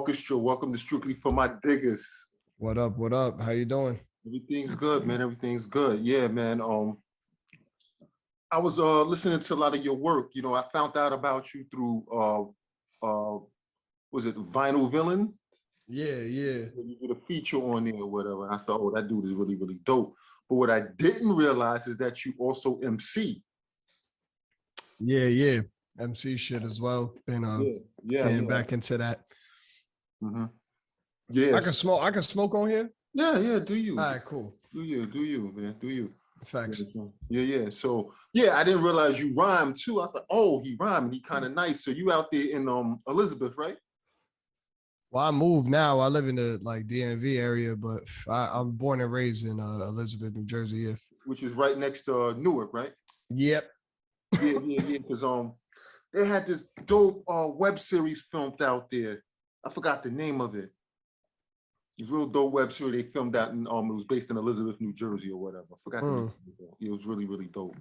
Orchestra. Welcome to Strictly for My Diggers. What up? What up? How you doing? Everything's good, man. Everything's good. Yeah, man. I was listening to a lot of your work. You know, I found out about you through was it Vinyl Villain? Yeah. You did a feature on there or whatever. And I thought, oh, that dude is really, really dope. But what I didn't realize is that you also MC. Yeah. MC shit as well. Been getting back into that. Mm-hmm. Yeah. I can smoke on here. Yeah. Do you? All right, cool. Do you, man? Do you? Facts. Yeah. So I didn't realize you rhymed too. I was like, oh, he rhymed. He kind of nice. So you out there in Elizabeth, right? Well, I moved now. I live in the DMV area, but I'm born and raised in Elizabeth, New Jersey. Yeah. Which is right next to Newark, right? Yep. Yeah. Because they had this dope web series filmed out there. I forgot the name of it. It's a real dope web series they filmed out in it was based in Elizabeth, New Jersey or whatever. I forgot the name of it. It was really, really dope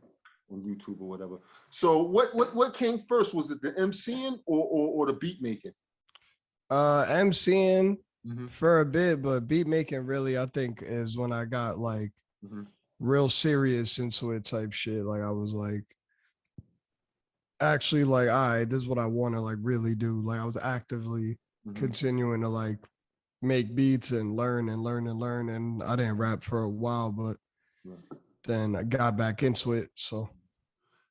on YouTube or whatever. So what came first? Was it the MCing or the beat making? MCing for a bit, but beat making really I think is when I got real serious into it type shit. Like I was actually all right, this is what I want to really do. Like I was actively continuing to make beats and learn. And I didn't rap for a while, but then I got back into it. So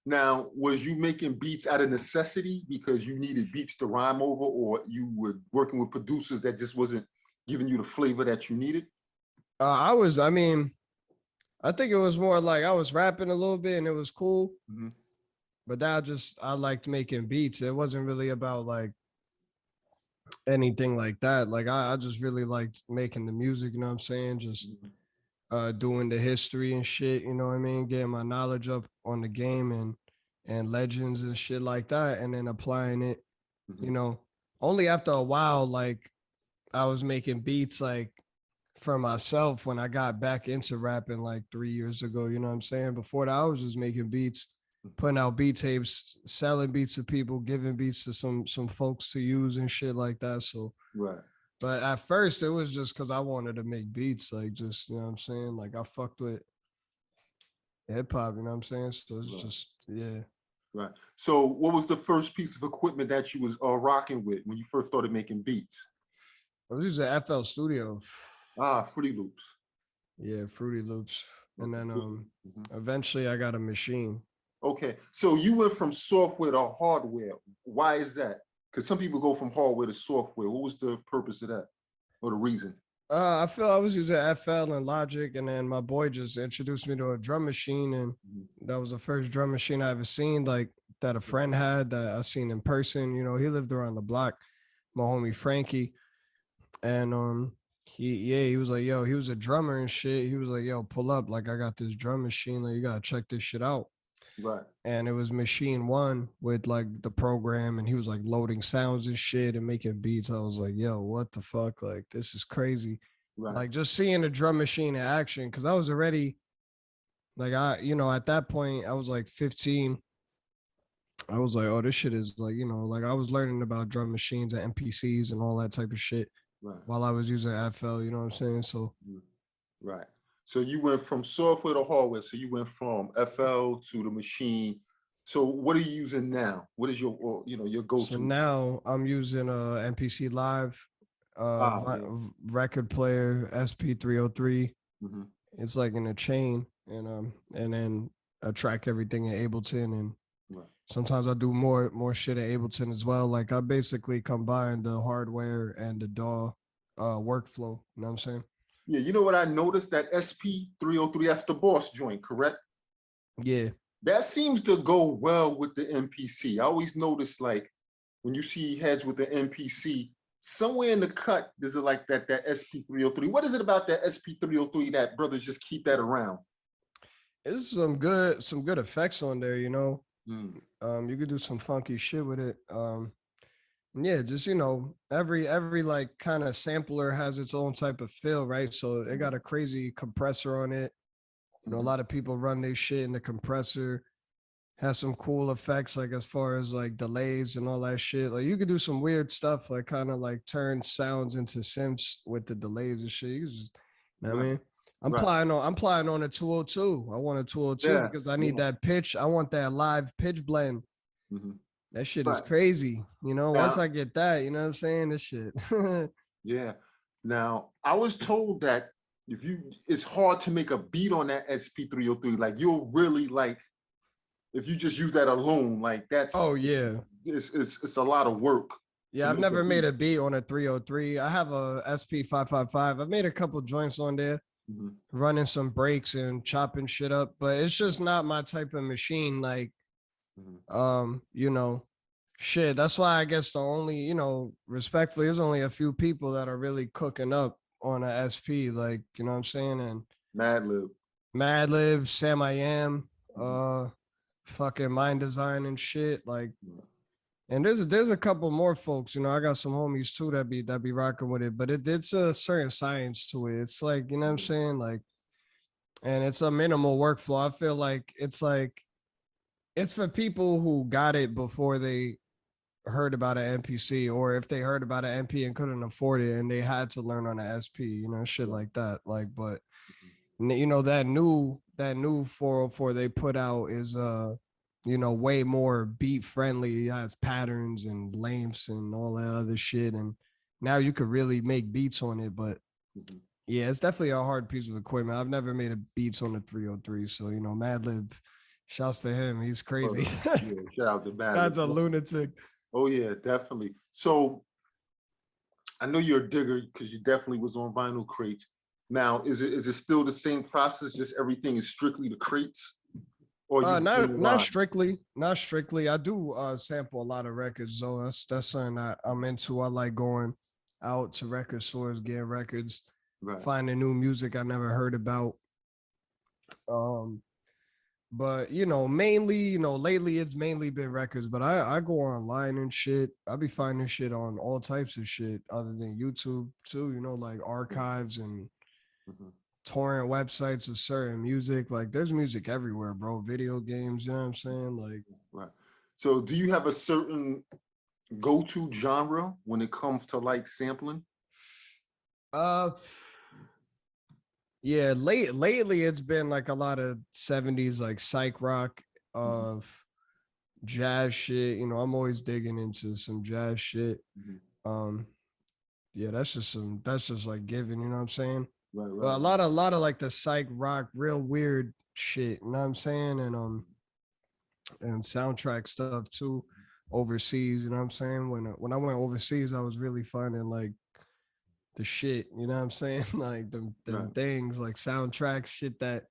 now, was you making beats out of necessity because you needed beats to rhyme over, or you were working with producers that just wasn't giving you the flavor that you needed? I think it was more like I was rapping a little bit and it was cool. But I liked making beats. It wasn't really about anything like that. Like I just really liked making the music, you know what I'm saying? Just doing the history and shit, you know what I mean? Getting my knowledge up on the game and legends and shit like that, and then applying it, you know. Only after a while, I was making beats for myself when I got back into rapping 3 years ago, you know what I'm saying? Before that, I was just making beats, putting out beat tapes, selling beats to people, giving beats to some folks to use and shit like that. So right. But at first it was just because I wanted to make beats, just, you know what I'm saying? I fucked with hip hop, you know what I'm saying? So it's just, yeah. Right. So what was the first piece of equipment that you was rocking with when you first started making beats? I was using FL Studio. Fruity Loops. Yeah, Fruity Loops. And then eventually I got a machine. Okay. So you went from software to hardware. Why is that? Because some people go from hardware to software. What was the purpose of that or the reason? I feel I was using FL and Logic, and then my boy just introduced me to a drum machine, and that was the first drum machine I ever seen, that a friend had that I seen in person. You know, he lived around the block, my homie Frankie, and he was like, yo, he was a drummer and shit. He was like, yo, pull up, I got this drum machine, you gotta check this shit out. Right. And it was machine one with the program, and he was loading sounds and shit and making beats. I was like, yo, what the fuck? This is crazy. Right. Just seeing the drum machine in action, because I was already at that point I was 15. I was like, oh, this shit is I was learning about drum machines and MPCs and all that type of shit while I was using FL, you know what I'm saying? So right. So you went from software to hardware. So you went from FL to the machine. So what are you using now? What is your your go-to? So now I'm using MPC Live, record player SP303. It's in a chain, and then I track everything in Ableton, and sometimes I do more shit in Ableton as well. I basically combine the hardware and the DAW workflow. You know what I'm saying? Yeah, you know what I noticed? That SP303, that's the Boss joint, correct? Yeah. That seems to go well with the MPC. I always notice when you see heads with the MPC, somewhere in the cut, there's that SP303. What is it about that SP303 that brothers just keep that around? There's some good effects on there, you know. You could do some funky shit with it. Yeah, just every kind of sampler has its own type of feel, right? So it got a crazy compressor on it. You know, a lot of people run their shit in the compressor. has some cool effects, like as far as like delays and all that shit. Like you could do some weird stuff, like kind of like turn sounds into synths with the delays and shit. You just, you know what I Right, mean? right. I'm playing on a 202. I want a 202 Yeah, because I need yeah. that pitch. I want that live pitch blend. Mhm. That shit is Right. crazy. You know, once Now, I get that, you know what I'm saying? This shit. yeah. Now, I was told that if you, it's hard to make a beat on that SP303. Like you'll really like, if you just use that alone, like that's, Oh yeah. it's a lot of work to Yeah, I've make a never made beat. a beat on a 303. I have a SP555. I've made a couple joints on there, Mhm, running some breaks and chopping shit up, but it's just not my type of machine. Like, mhm. you know, shit. That's why I guess the only, respectfully, there's only a few people that are really cooking up on a SP, like, you know what I'm saying? And Madlib. Madlib, Sam I Am, Mhm. fucking Mind Design and shit. Like, and there's a couple more folks, I got some homies too that be rocking with it, but it's a certain science to it. It's like, you know what I'm saying? Like, and it's a minimal workflow. I feel like it's for people who got it before they heard about an MPC, or if they heard about an MP and couldn't afford it and they had to learn on an SP, shit Right. like that. Like, but Mhm. that new 404 they put out is way more beat friendly. It has patterns and lengths and all that other shit, and now you could really make beats on it. But Mhm. yeah, it's definitely a hard piece of equipment. I've never made a beats on the 303, so Madlib, shouts to him, he's crazy. Yeah, shout out to That's Madlib. a lunatic. Oh yeah, definitely. So I know you're a digger because you definitely was on vinyl crates. Now, is it still the same process? Just everything is strictly the crates, or you bring Not the not line? strictly, not strictly. I do sample a lot of records, so that's something I'm into. I like going out to record stores, getting records, Right. finding new music I never heard about. Um, but mainly, lately it's mainly been records, but I go online and shit. I be finding shit on all types of shit other than YouTube too, like archives and Mhm. torrent websites of certain music. Like there's music everywhere, bro. Video games, you know what I'm saying? Like Right. So, do you have a certain go-to genre when it comes to like sampling? uh yeah, lately it's been like a lot of 70s like psych rock, Mhm. of jazz shit. I'm always digging into some jazz shit. Mhm. Um yeah, that's just like given, you know what I'm saying? Right, But right, a lot of like the psych rock, real weird shit, you know what I'm saying? And soundtrack stuff too overseas, you know what I'm saying? When I went overseas, I was really finding like the shit, you know what I'm saying? Like them right. things like soundtracks, shit that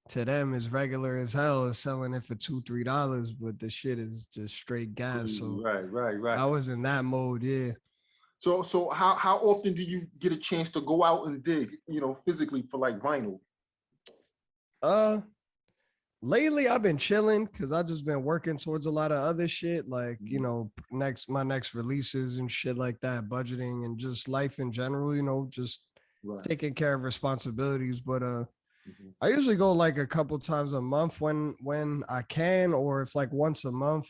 to them is regular as hell, is selling it for $2-3, but the shit is just straight gas. Crazy. So Right, right, right. I was in that mode, yeah. So how often do you get a chance to go out and dig, physically for like vinyl? Uh Lately I've been chilling because I just been working towards a lot of other shit, like Mhm. my next releases and shit like that, budgeting and just life in general, just Right. taking care of responsibilities. But Mhm. I usually go like a couple times a month when I can, or if like once a month.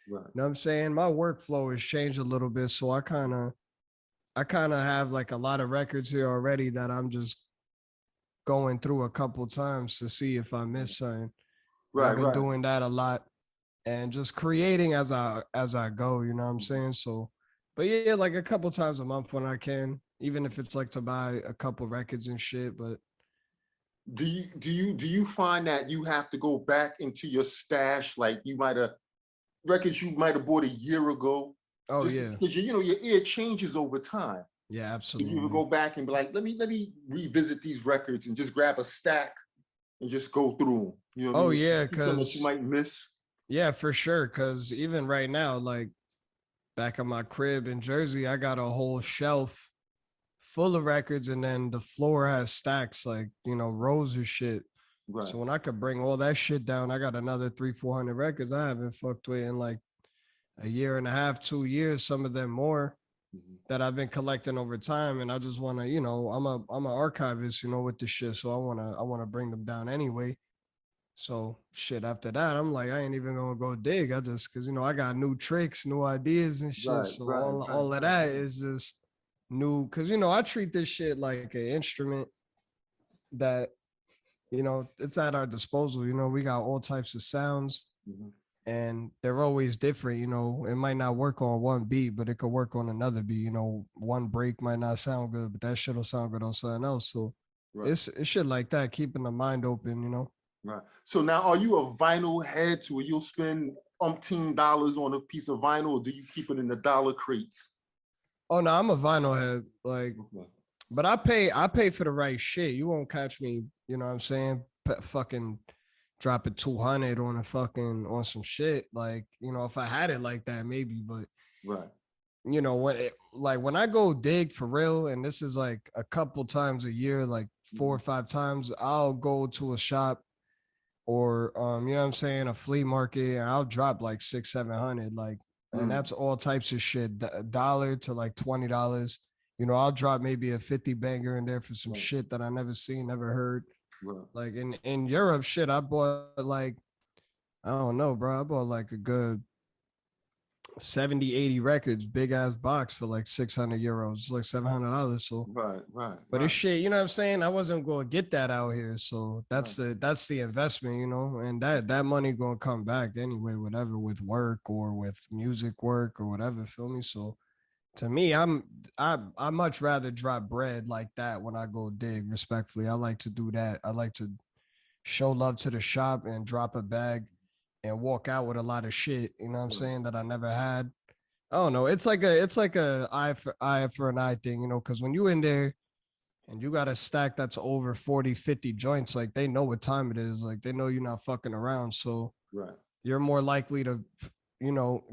Right. You know what I'm saying? My workflow has changed a little bit, so I kind of have like a lot of records here already that I'm just going through a couple times to see if I miss something. And Right, I've been right. doing that a lot and just creating as I go, you know what I'm Mhm. saying? So, but yeah, like a couple times a month when I can, even if it's like to buy a couple records and shit. But Do you find that you have to go back into your stash, like you might have records you might have bought a year ago, oh just yeah, because your ear changes over time. yeah, Do you ever absolutely. go back and be like, let me revisit these records and just grab a stack and just go through them? You know what I Oh mean? yeah, See something that you cause might miss. yeah, for sure. Cause even right now, like back at my crib in Jersey, I got a whole shelf full of records, and then the floor has stacks like rows of shit. Right. So when I could bring all that shit down, I got another 300-400 records I haven't fucked with in like a year and a half, 2 years, some of them more, Mhm. that I've been collecting over time. And I just want to, I'm an archivist, with the shit. So I want to bring them down anyway. So shit, after that, I'm like, I ain't even gonna go dig. I just cause I got new tricks, new ideas and shit. Right, So right, right, all of right. that is just new. Cause I treat this shit like an instrument that, it's at our disposal. We got all types of sounds Mhm. and they're always different. It might not work on one beat, but it could work on another beat. One break might not sound good, but that shit'll sound good on something else. So Right, it's shit like that, keeping the mind open. right. So now, are you a vinyl head to where you'll spend $umpteen on a piece of vinyl, or do you keep it in the dollar crates? Oh no, I'm a vinyl head. Like, Okay. but I pay for the right shit. You won't catch me, you know what I'm saying? Fucking dropping 200 on on some shit. Like, if I had it like that, maybe, but Right. when I go dig for real, and this is like a couple times a year, like 4 or 5 times, I'll go to a shop or you know what I'm saying, a flea market, and I'll drop like 600, 700, like, and Mm. that's all types of shit, dollar to like $20. I'll drop maybe a 50 banger in there for some Right. shit that I never seen, never heard. Right. Like in Europe, shit, I bought like, I don't know, bro. I bought like a good 70, 80 records, big ass box for like 600 euros, like $700. So, Right. Right. but it's Right. shit, you know what I'm saying? I wasn't going to get that out here. So Right. that's the investment, and that money going to come back anyway, whatever, with work or with music work or whatever, feel me? So to me, I much rather drop bread like that when I go dig, respectfully. I like to do that. I like to show love to the shop and drop a bag and walk out with a lot of shit, you know what I'm Right. saying, that I never had. I don't know. It's like a eye for an eye thing, because when you in there and you got a stack that's over 40, 50 joints, like they know what time it is. Like they know you're not fucking around. So Right. you're more likely to,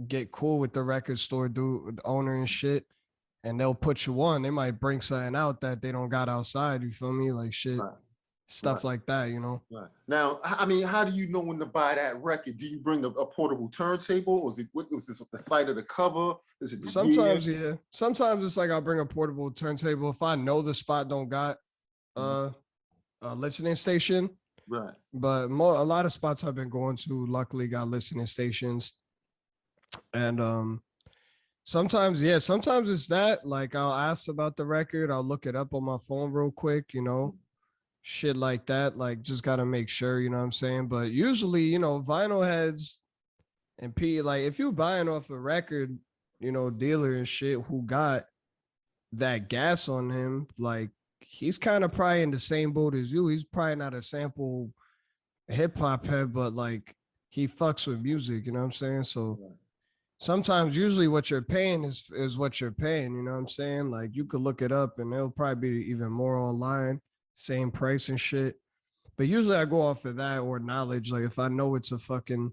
get cool with the record store dude, the owner and shit. And they'll put you on. They might bring something out that they don't got outside. You feel me? Like shit, Right. stuff Right. like that. Right. Now, I mean, how do you know when to buy that record? Do you bring a portable turntable, or is it what was this the side of the cover? Is it the gear? Sometimes, yeah. Sometimes it's like I'll bring a portable turntable if I know the spot don't got Mhm. uh a listening station. Right. But a lot of spots I've been going to luckily got listening stations. And sometimes, yeah, sometimes it's that. Like I'll ask about the record, I'll look it up on my phone real quick, shit like that. Like just gotta make sure, you know what I'm saying? But usually, vinyl heads and like if you buying off a record, dealer and shit who got that gas on him, like he's kind of probably in the same boat as you. He's probably not a sample hip hop head, but like he fucks with music, you know what I'm saying? So Right. sometimes usually what you're paying is what you're paying, you know what I'm saying? Like you could look it up and it'll probably be even more online, same price and shit. But usually I go off of that or knowledge. Like if I know it's a fucking,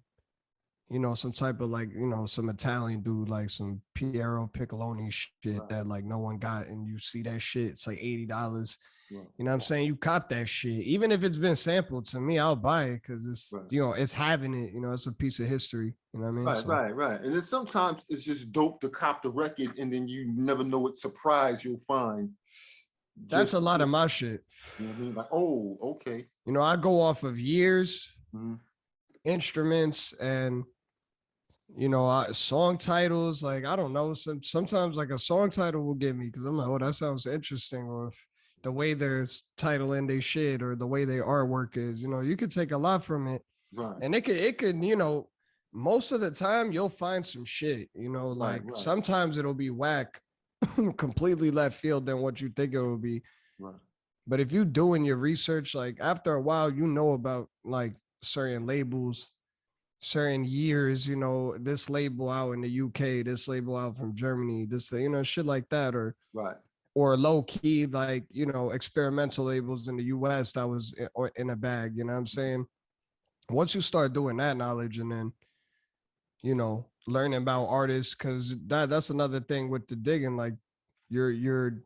some type of like, some Italian dude, like some Piero Piccoloni shit Right. that like no one got, and you see that shit, it's like $80. Right. You know what I'm saying? You cop that shit. Even if it's been sampled, to me, I'll buy it because it's, Right. it's having it, it's a piece of history. You know what I mean? Right, So right, right. And then sometimes it's just dope to cop the record, and then you never know what surprise you'll find. that's Just, a lot you of my shit. know what I mean? Like, oh, okay. I go off of years, Mhm. instruments, and song titles. Like I don't know, sometimes like a song title will get me because I'm like, oh, that sounds interesting, or the way they're titling they shit, or the way their artwork is. You could take a lot from it, Right, and it could most of the time you'll find some shit. right, Like right, sometimes it'll be whack, completely left field than what you think it will be. right, But if you doing your research, like after a while, about like certain labels, certain years, this label out in the UK, this label out from Germany, this, shit like that, right, or low key, like, experimental labels in the US that was in a bag, you know what I'm saying? Once you start doing that knowledge and then, learning about artists, because that's another thing with the digging, like you're you're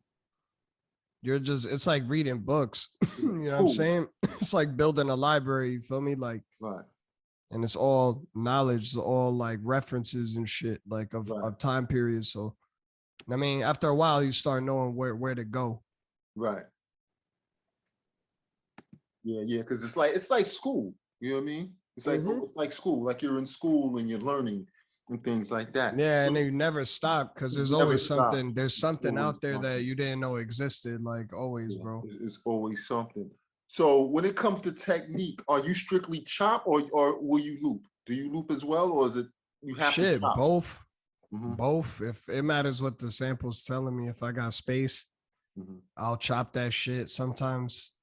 you're just, it's like reading books. You yeah. know what I'm Cool. saying? It's like building a library, you feel me? Like, Right, and it's all knowledge, it's all like references and shit, like right, of time periods. So I mean, after a while, you start knowing where to go. right. Yeah, yeah. Because it's like school. You know what I mean? It's like Mhm. it's like school, like you're in school and you're learning and things like that. Yeah, and then you never stop because You there's never always stop. something. There's It's something always out there that something. you didn't know existed. Like always, Yeah, bro. it's always something. So when it comes to technique, are you strictly chop or will you loop? Do you loop as well, or is it you have to Shit, chop? both, Hmm. both. If it matters what the sample's telling me, if I got space, Hmm. I'll chop that shit. Sometimes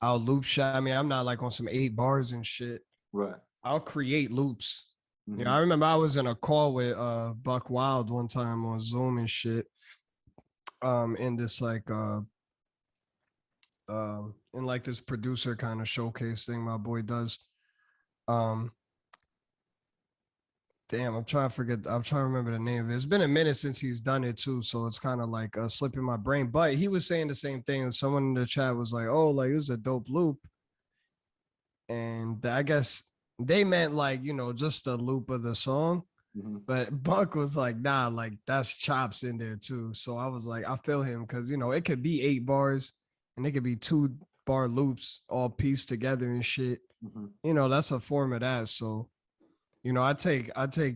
I'll loop shit. I mean, I'm not like on some 8 bars and shit. Right. I'll create loops. Yeah, Hmm. I remember I was in a call with Buck Wild one time on Zoom and shit. In this like in like this producer kind of showcase thing my boy does. Um Damn, I'm trying to remember the name of it. It's been a minute since he's done it too, so it's kind of like slipping my brain. But he was saying the same thing, and someone in the chat was like, "Oh, like it was a dope loop," and I guess they meant like just a loop of the song. Hmm. But Buck was like, "Nah, like that's chops in there too." So I was like, I feel him because it could be 8 bars, and it could be 2 bar loops all pieced together and shit. Hmm. That's a form of that. So I take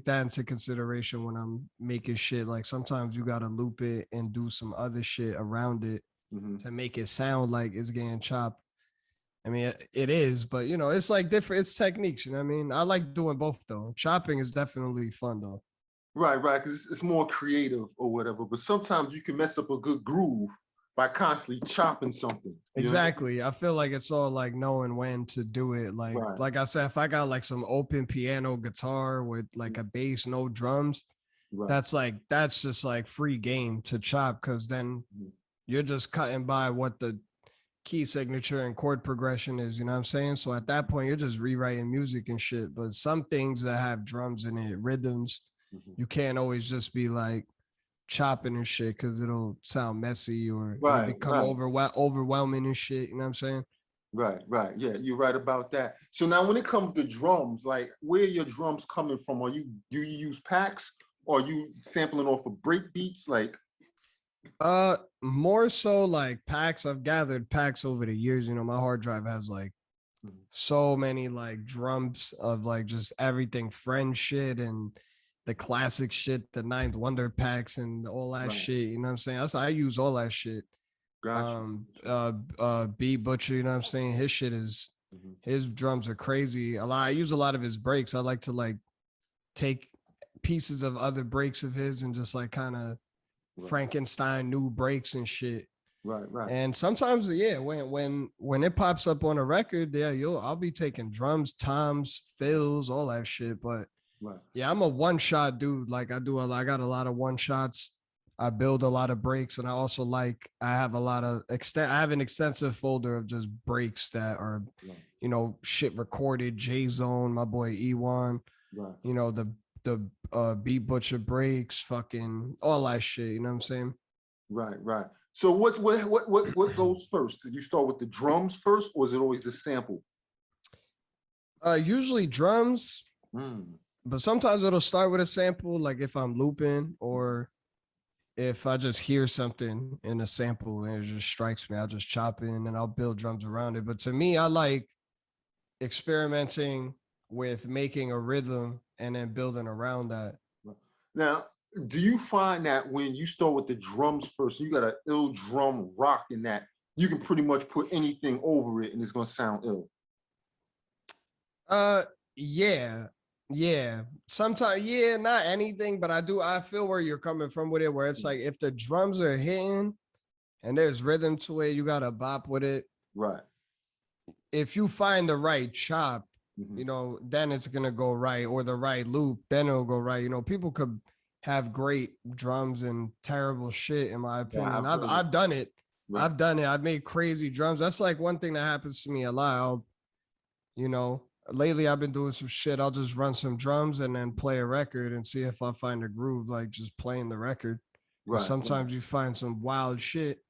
that into consideration when I'm making shit. Like sometimes you gotta loop it and do some other shit around it Hmm. to make it sound like it's getting chopped. I mean, it is, but it's like different. It's techniques. You know what I mean? I like doing both though. Chopping is definitely fun though. Right, right, because it's more creative or whatever. But sometimes you can mess up a good groove by constantly chopping something. You know what I mean? Exactly. I feel like it's all like knowing when to do it. Right. Like I said, if I got like some open piano guitar with like a bass, no drums, Right. that's just like free game to chop because then Mhm. you're just cutting by what the key signature and chord progression is, you know what I'm saying? So at that point, you're just rewriting music and shit. But some things that have drums in it, rhythms, Mhm. you can't always just be like chopping and shit because it'll sound messy or it'll Right, become right, overwhelming and shit. You know what I'm saying? right, right. Yeah, you're right about that. So now when it comes to drums, like where are your drums coming from? Do you use packs or are you sampling off of break beats? Like, More so like packs. I've gathered packs over the years. My hard drive has like mhm. so many like drums of like just everything French shit and the classic shit, the Ninth Wonder packs and all that Right, shit. You know what I'm saying? I use all that shit. gotcha. B Butcher, you know what I'm saying? His shit is Mhm. his drums are crazy. I use a lot of his breaks. I like to like take pieces of other breaks of his and just like kind of Right, Frankenstein new breaks and shit. right, right, And sometimes, yeah, when it pops up on a record, yeah, I'll be taking drums, toms, fills, all that shit. But right. yeah, I'm a one shot dude. Like I got a lot of one shots. I build a lot of breaks, and I also I have a lot of I have an extensive folder of just breaks that are, Right, shit recorded. J Zone, my boy E1, right, the Beat Butcher breaks, fucking all that shit. You know what I'm saying? right, right. So what goes first? Did you start with the drums first, or is it always the sample? Usually drums, Mm. but sometimes it'll start with a sample, like if I'm looping or if I just hear something in a sample and it just strikes me, I'll just chop it and then I'll build drums around it. But to me, I like experimenting with making a rhythm and then building around that. Now, do you find that when you start with the drums first, you got an ill drum rock in that, you can pretty much put anything over it and it's gonna sound ill? Uh, yeah, yeah. Sometimes, yeah, not anything, but I feel where you're coming from with it, where it's like if the drums are hitting and there's rhythm to it, you gotta bop with it. Right. If you find the right chop, Mhm. then it's gonna go right, or the right loop, then it'll go right. People could have great drums and terrible shit, in my Yeah, opinion. I've I've heard it. I've done it. Right. I've done it. I've made crazy drums. That's like one thing that happens to me a lot. You know, lately I've been doing some shit. I'll just run some drums and then play a record and see if I find a groove, like just playing the record. Because Right. Right. sometimes you find some wild shit,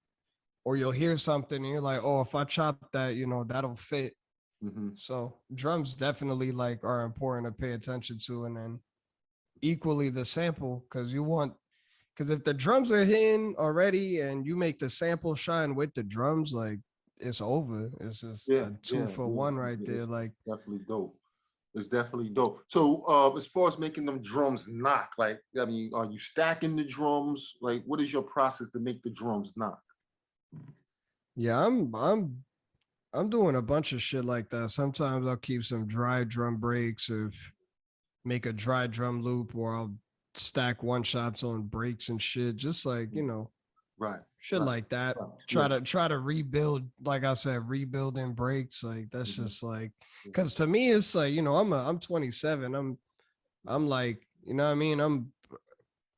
or you'll hear something and you're like, oh, if I chop that, that'll fit. Hmm. So drums definitely like are important to pay attention to, and then equally the sample because if the drums are hitting already and you make the sample shine with the drums, like it's over. It's just Yeah. a two Yeah. for Yeah. one right there. It's Like definitely dope. It's definitely dope. So as far as making them drums knock, like, I mean, are you stacking the drums? Like, what is your process to make the drums knock? Yeah, I'm doing a bunch of shit like that. Sometimes I'll keep some dry drum breaks or make a dry drum loop, or I'll stack one shots on breaks and shit. Just like, Right. shit Right. like that. Right. Try to rebuild, like I said, rebuilding breaks. Like that's Mhm. just like, because to me it's like, I'm 27. I'm like, you know what I mean?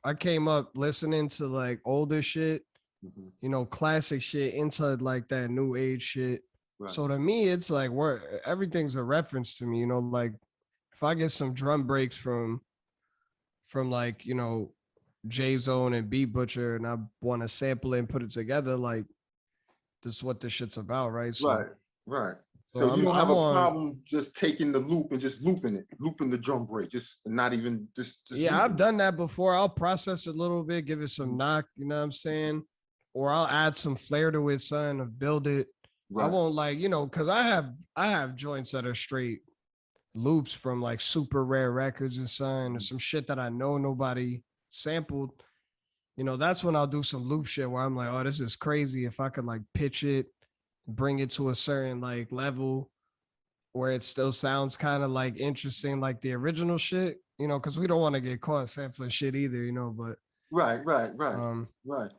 I came up listening to like older shit, Mhm. classic shit into like that new age shit. Right. So to me, it's like everything's a reference to me, like if I get some drum breaks from like, J Zone and Beat Butcher and I want to sample it and put it together, like this is what this shit's about, right? Right. Right. So So you don't have I'm a on. problem just taking the loop and just looping it, looping the drum break, just not even just Yeah, I've looping done that before. I'll process it a little bit, give it some it. knock, you know what I'm saying? Or I'll add some flair to it, son, or build it. I Right. won't like, because I have joints that are straight loops from like super rare records and son, or some shit that I know nobody sampled. That's when I'll do some loop shit where I'm like, oh, this is crazy. If I could like pitch it, bring it to a certain like level where it still sounds kind of like interesting, like the original shit, because we don't want to get caught sampling shit either, but Right. Right. Right. um, Right.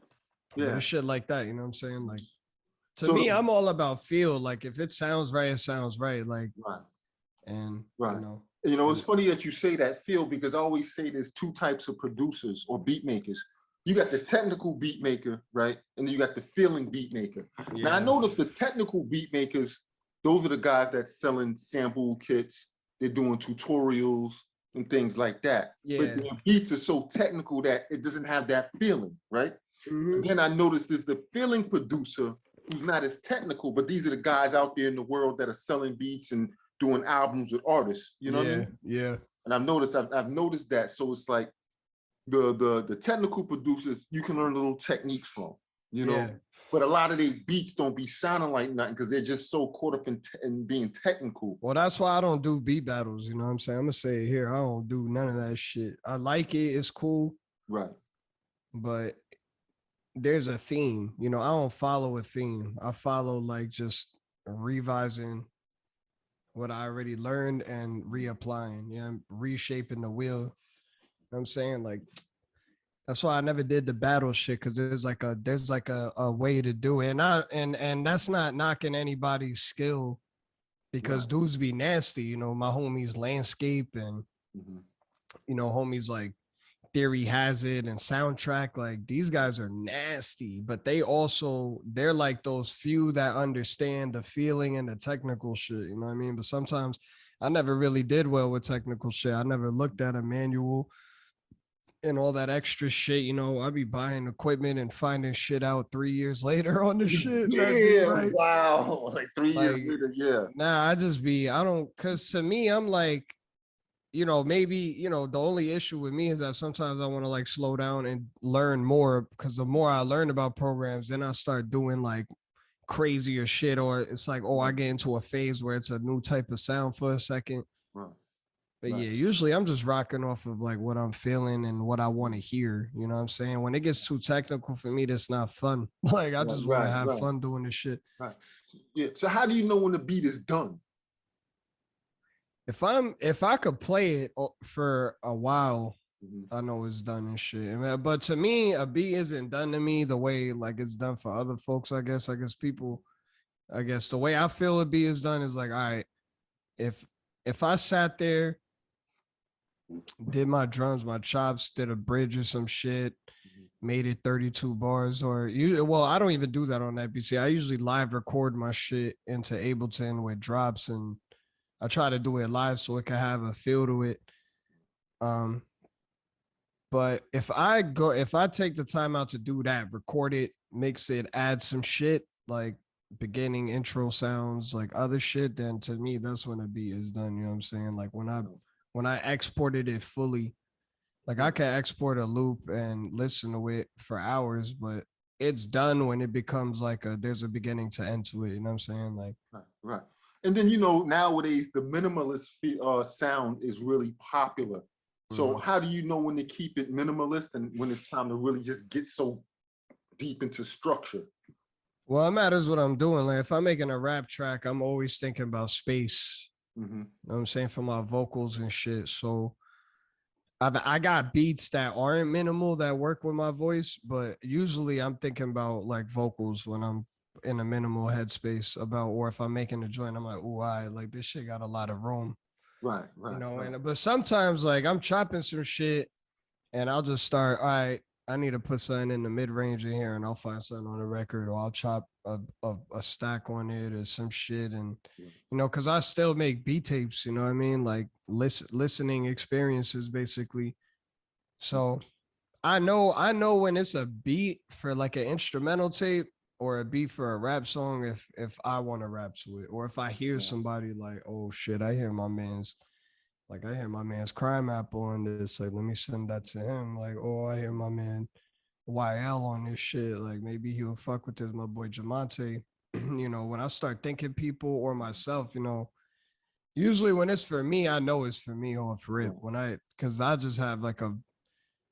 but Yeah. it's shit like that, you know what I'm saying? Like to So me, I'm all about feel. Like if it sounds right, it sounds right. Like, right. and Right. It's and funny that you say that, Phil, because I always say there's two types of producers or beat makers. You got the technical beat maker, right? And then you got the feeling beat maker. Now, I yeah, noticed the technical beat makers, those are the guys that's selling sample kits. They're doing tutorials and things like that. But yeah. their beats are so technical that it doesn't have that feeling, right? Mm-hmm. Then I noticed there's the feeling producer who's not as technical, but these are the guys out there in the world that are selling beats and doing albums with artists. You know what I Yeah, mean? yeah, And I've noticed that. So it's like the technical producers you can learn little techniques from, you yeah. know. But a lot of their beats don't be sounding like nothing because they're just so caught up in being technical. Well, that's why I don't do beat battles. You know what I'm saying? I'm gonna say it here. I don't do none of that shit. I like it. It's cool, Right. but there's a theme. I don't follow a theme. I follow like just revising what I already learned and reapplying. Reshaping the wheel. You know what I'm saying? Like that's why I never did the battle shit, because there's like a way to do it. And that's not knocking anybody's skill, because Right. dudes be nasty. My homies Landscape and Mm-hmm. homies like Theory Has It and Soundtrack, like these guys are nasty, but they're like those few that understand the feeling and the technical shit, you know what I mean? But sometimes I never really did well with technical shit. I never looked at a manual and all that extra shit. I'd be buying equipment and finding shit out 3 years later on the shit that's be Yeah, right. wow. Like 3 years Like, later, yeah. nah, I don't, cause to me, I'm like, maybe, the only issue with me is that sometimes I want to like slow down and learn more, because the more I learn about programs, then I start doing like crazier shit, or it's like, oh, I Right. get into a phase where it's a new type of sound for a second. Right. But Right. yeah, usually I'm just rocking off of like what I'm feeling and what I want to hear. You know what I'm saying? When it gets too technical for me, that's not fun. Like I Right. just want to Right. have Right. fun doing this shit. Right. Yeah. So how do you know when the beat is done? If I could play it for a while, Mhm. I know it's done and shit. But to me, a beat isn't done to me the way like it's done for other folks. I guess the way I feel a beat is done is like, all right, if I sat there, did my drums, my chops, did a bridge or some shit, made it 32 bars, or I don't even do that on that BC. I usually live record my shit into Ableton with drops, and I try to do it live so it can have a feel to it. Um, But if I take the time out to do that, record it, mix it, add some shit like beginning intro sounds, like other shit, then to me that's when a beat is done. You know what I'm saying? Like when I exported it fully, like I can export a loop and listen to it for hours, but it's done when it becomes like there's a beginning to end to it. You know what I'm saying? Like Right. Right. And then nowadays the minimalist sound is really popular. So how do you know when to keep it minimalist and when it's time to really just get so deep into structure? Well, it matters what I'm doing. Like if I'm making a rap track, I'm always thinking about space. Mm-hmm. You know what I'm saying, for my vocals and shit. So I got beats that aren't minimal that work with my voice, but usually I'm thinking about like vocals when I'm in a minimal headspace about, or if I'm making a joint, I'm like, oh, I like this shit got a lot of room, Right, you know. right. And but sometimes like I'm chopping some shit and I'll just start, all right, I need to put something in the mid range in here, and I'll find something on the record, or I'll chop a stack on it or some shit, and because I still make beat tapes, you know what I mean, like listening experiences basically. So I know when it's a beat for like an instrumental tape or a beat for a rap song, if I want to rap to it, or if I hear somebody like, oh shit, I hear my man's crime app on this. Like, let me send that to him. Like, oh, I hear my man YL on this shit. Like, maybe he'll fuck with this, my boy Jamonte. When I start thinking people or myself, usually when it's for me, I know it's for me off rip. Because I just have like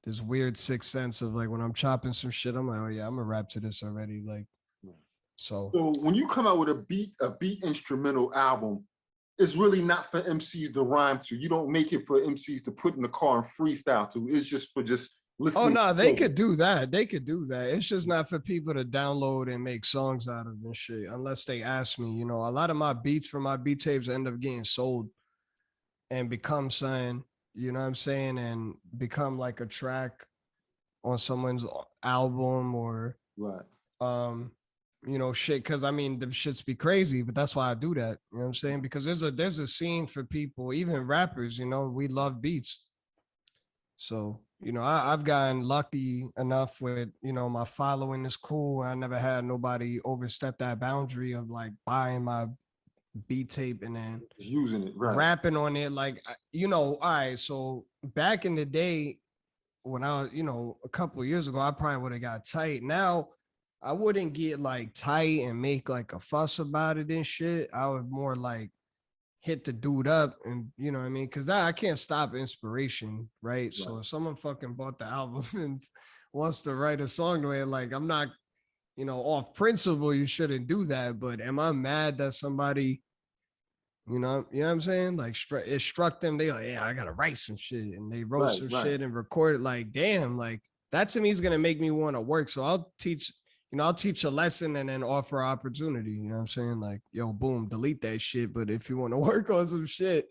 this weird sixth sense of like when I'm chopping some shit, I'm like, oh yeah, I'm gonna rap to this already. Like, so when you come out with a beat instrumental album, it's really not for MCs to rhyme to. You don't make it for MCs to put in the car and freestyle to. It's just for just listening. Oh no, they could do that. They could do that. It's just not for people to download and make songs out of and shit, unless they ask me. A lot of my beats from my beat tapes end up getting sold and become something, you know what I'm saying, and become like a track on someone's album or shit. Cause I mean the shits be crazy, but that's why I do that. You know what I'm saying? Because there's a scene for people, even rappers, we love beats. So, I've gotten lucky enough with, my following is cool. I never had nobody overstep that boundary of like buying my beat tape and then using it, right, rapping on it. Like, all right. So back in the day when I was, a couple of years ago, I probably would have got tight. Now I wouldn't get like tight and make like a fuss about it and shit. I would more like hit the dude up and you know what I mean? Cause I can't stop inspiration, right? So if someone fucking bought the album and wants to write a song to it, like I'm not, off principle, you shouldn't do that. But am I mad that somebody, you know what I'm saying? Like it struck them, they like, yeah, I gotta write some shit. And they wrote some shit and recorded, like, damn, like that to me is gonna make me want to work. So I'll teach a lesson and then offer opportunity. You know what I'm saying? Like, yo, boom, delete that shit. But if you want to work on some shit,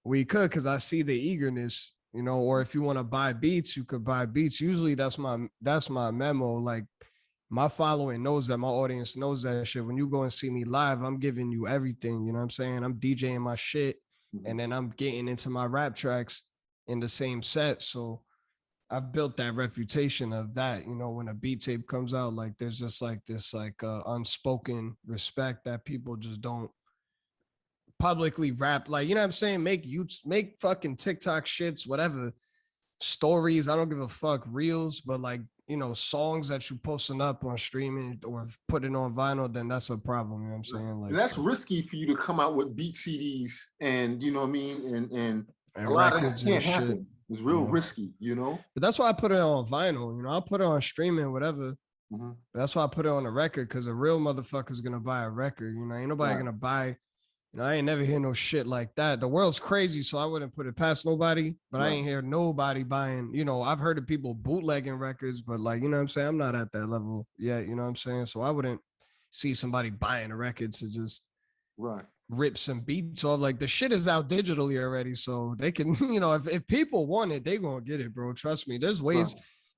we could, because I see the eagerness, or if you want to buy beats, you could buy beats. Usually that's my memo. Like my following knows that, my audience knows that shit. When you go and see me live, I'm giving you everything. You know what I'm saying? I'm DJing my shit and then I'm getting into my rap tracks in the same set. So I've built that reputation of that, when a beat tape comes out, like there's just like this like unspoken respect that people just don't publicly rap. Like, you know what I'm saying? Make fucking TikTok shits, whatever, stories. I don't give a fuck, reels, but like, songs that you posting up on streaming or putting on vinyl, then that's a problem. You know what I'm saying? Like, and that's risky for you to come out with beat CDs and you know what I mean, and a lot of that records can't and shit. happen. It's real risky, But that's why I put it on vinyl. I'll put it on streaming, whatever. But that's why I put it on a record, because a real motherfucker's gonna buy a record. Ain't nobody gonna buy. I ain't never hear no shit like that. The world's crazy, so I wouldn't put it past nobody. But I ain't hear nobody buying. I've heard of people bootlegging records, but like, you know what I'm saying? I'm not at that level yet. You know what I'm saying? So I wouldn't see somebody buying a record to just rip some beats off. Like the shit is out digitally already, so they can, if people want it, they gonna get it, bro. Trust me. There's ways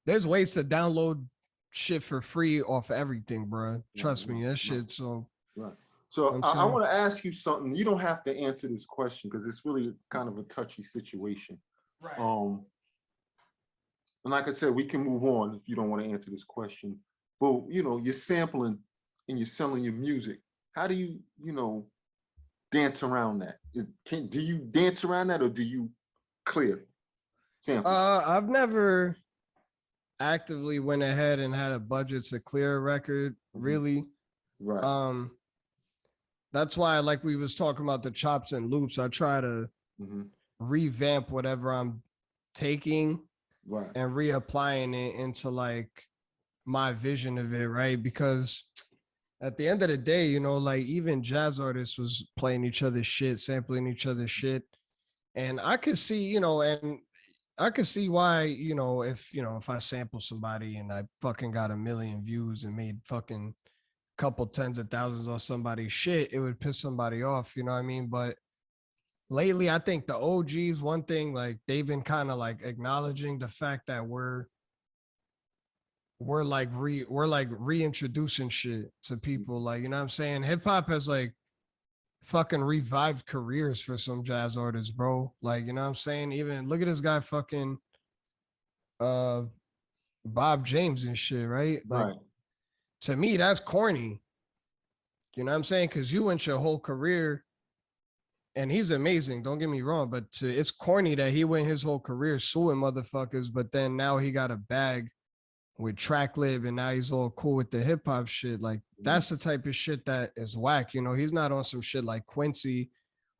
to download shit for free off everything, bro. Trust me, that shit. So so I want to ask you something. You don't have to answer this question because it's really kind of a touchy situation. And like I said, we can move on if you don't want to answer this question. But you're sampling and you're selling your music. How do you dance around that? Do you dance around that, or do you clear sample? I've never actively went ahead and had a budget to clear a record, really. that's why, like we was talking about the chops and loops, I try to revamp whatever I'm taking Right. and reapplying it into like my vision of it, right? Because at the end of the day, you know, like even jazz artists was playing each other's shit, sampling each other's shit. And I could see, you know, and I could see why, you know, if I sample somebody and I fucking got a million views and made fucking couple tens of thousands on somebody's shit, it would piss somebody off, you know what I mean? But lately, I think the OGs, one thing, like they've been kind of like acknowledging the fact that we're like reintroducing shit to people. Like, you know what I'm saying? Hip hop has like fucking revived careers for some jazz artists, bro. Like, you know what I'm saying? Even look at this guy fucking uh Bob James and shit, right? Like Right. to me, that's corny. You know what I'm saying? Cause you went your whole career and he's amazing. Don't get me wrong, but it's corny that he went his whole career suing motherfuckers, but then now he got a bag with Tracklib and now he's all cool with the hip hop shit. Like that's the type of shit that is whack. You know, he's not on some shit like Quincy,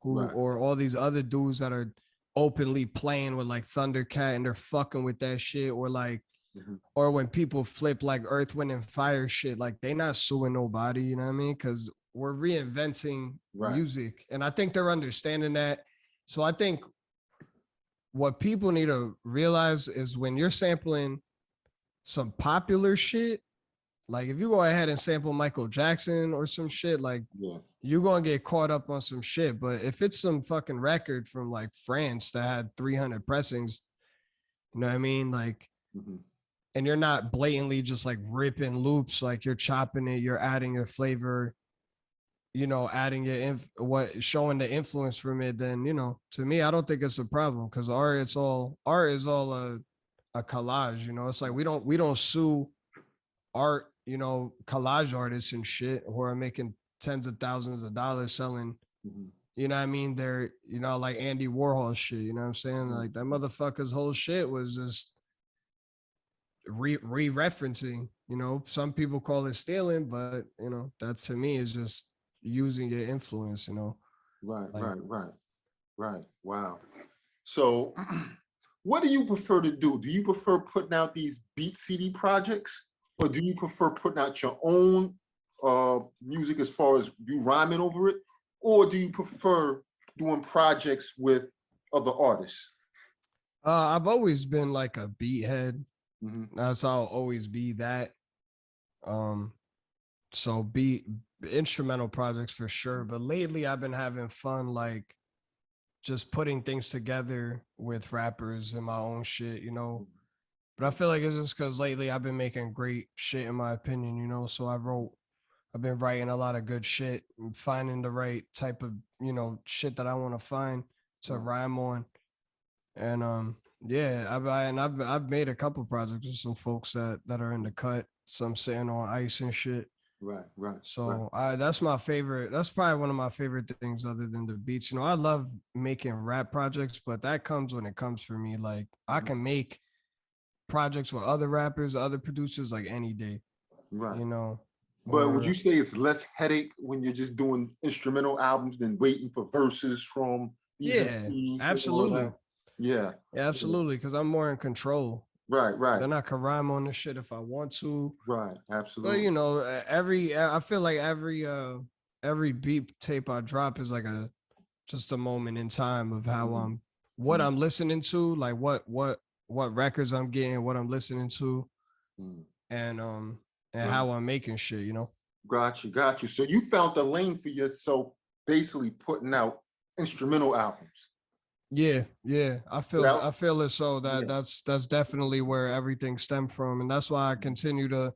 who Right. or all these other dudes that are openly playing with like Thundercat and they're fucking with that shit, or like, or when people flip like Earth, Wind, and Fire shit, like they not suing nobody. You know what I mean? Because we're reinventing Right. music, and I think they're understanding that. So I think what people need to realize is when you're sampling some popular shit, like if you go ahead and sample Michael Jackson or some shit, like Yeah. you're gonna get caught up on some shit. But if it's some fucking record from like France that had 300 pressings, you know what I mean? Like, and you're not blatantly just like ripping loops, like you're chopping it, you're adding your flavor, you know, adding your what showing the influence from it, then you know, to me, I don't think it's a problem because art is all a collage, you know. It's like we don't sue art, you know, collage artists and shit who are making tens of thousands of dollars selling, you know what I mean? They're, you know, like Andy Warhol shit, you know what I'm saying? Like that motherfucker's whole shit was just re-referencing, you know. Some people call it stealing, but you know, that to me is just using your influence, you know. Right. Like Right. Right. Right. Wow. So, what do you prefer to do? Do you prefer putting out these beat CD projects, or do you prefer putting out your own music as far as you rhyming over it, or do you prefer doing projects with other artists? I've always been like a beat head. Mm-hmm. That's I'll always be that. Um so beat instrumental projects for sure, but lately I've been having fun like just putting things together with rappers and my own shit, you know. But I feel like it's just because lately I've been making great shit in my opinion, you know. So I've been writing a lot of good shit and finding the right type of, you know, shit that I want to find to rhyme on. And yeah, I've made a couple projects with some folks that are in the cut, some sitting on ice and shit. Right. Right. Right. So I that's my favorite. That's probably one of my favorite things other than the beats. You know, I love making rap projects, but that comes when it comes for me. Like I can make projects with other rappers, other producers like any day, Right. you know. But would you Or say it's less headache when you're just doing instrumental albums than waiting for verses from these yeah, MCs and all absolutely. that? Yeah. Yeah, Yeah. absolutely. Cause I'm more in control. Right. Right. Then I can rhyme on the shit if I want to. Right. But you Absolutely. know, I feel like every beat tape I drop is like a just a moment in time of how Mhm. what I'm listening to, like what records I'm getting, what I'm listening to, Mhm. and and Right. how I'm making shit, you know. Got you. Got you. So you found the lane for yourself, basically putting out instrumental albums. Yeah, yeah. Without. I feel it so that Yeah. that's definitely where everything stemmed from. And that's why I continue to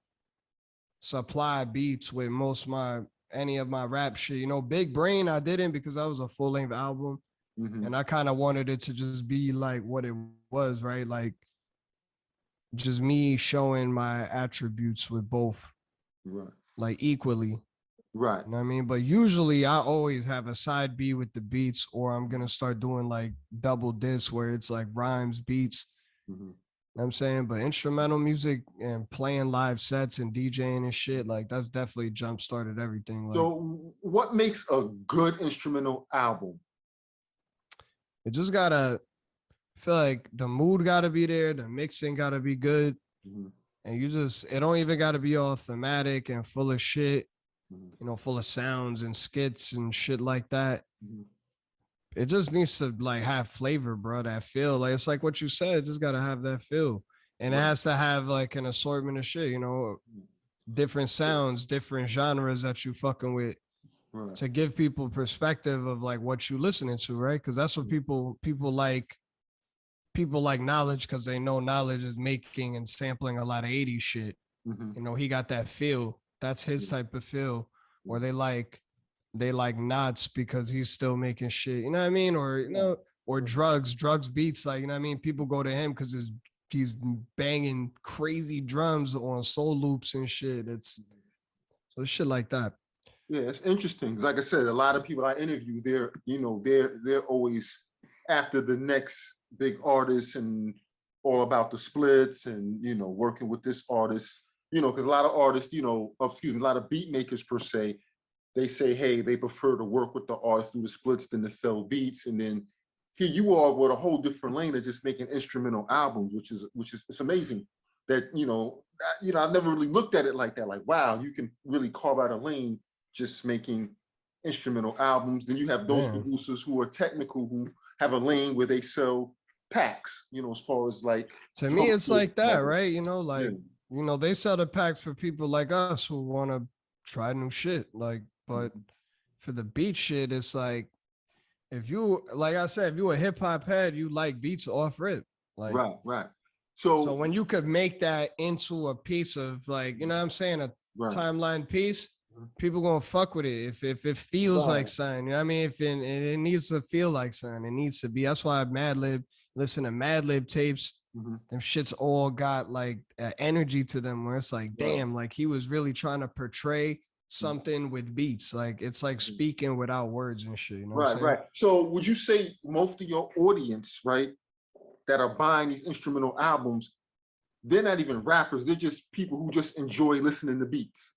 supply beats with most my any of my rap shit. You know, Big Brain I didn't because that was a full length album. Mm-hmm. And I kind of wanted it to just be like what it was, right? Like just me showing my attributes with both Right. like equally. Right. You know what I mean? But usually I always have a side B with the beats, or I'm gonna start doing like double disc where it's like rhymes, beats, Mm-hmm. know what I'm saying? But instrumental music and playing live sets and DJing and shit, like that's definitely jump started everything. Like So what makes a good instrumental album? it just gotta feel like the mood gotta be there, the mixing gotta be good. Mhm, And you just it don't even gotta be all thematic and full of shit, mhm, you know, full of sounds and skits and shit like that. mhm. It just needs to like have flavor, bro. That feel like it's like what you said. It just gotta have that feel, and it Right. has to have like an assortment of shit. You know, different sounds, different genres that you fucking with Right. to give people perspective of like what you listening to, right? Because that's what people like. People like knowledge because they know knowledge is making and sampling a lot of 80s shit. Mhm. You know, he got that feel. That's his type of feel. Or they like knots because he's still making shit. You know what I mean? Or or drugs beats. Like, you know what I mean? People go to him because he's banging crazy drums on soul loops and shit. It's so shit like that. Yeah, it's interesting. Like I said, a lot of people I interview, they're always after the next big artist and all about the splits and working with this artist. Because a lot of artists, a lot of beat makers per se, they say, hey, they prefer to work with the artist through the splits than to sell beats. And then here you are with a whole different lane of just making instrumental albums, which is it's amazing that I've never really looked at it like that. Like, wow, you can really carve out a lane just making instrumental albums. Then you have those Man. producers who are technical who have a lane where they sell packs, as far as like To me, drum it's kits, like that, right? You know, yeah, like, they sell the packs for people like us who want to try new shit. Like, but mhm, for the beat shit, it's like if you like I said, if you a hip hop head, you like beats off rip. Like right, right. so So when you could make that into a piece of like, you know what I'm saying, a right, timeline piece, mhm, people gonna fuck with it. If it feels like right, something, you know what I mean? If it needs to feel like something, it needs to be. That's why Madlib, listen to Madlib tapes. mhm, Them shits all got like energy to them where it's like, right, damn, like he was really trying to portray mhm, something with beats. Like it's like mhm. speaking without words and shit. You know what I'm Right, saying? right. So would you say most of your audience, right, that are buying these instrumental albums, they're not even rappers, they're just people who just enjoy listening to beats.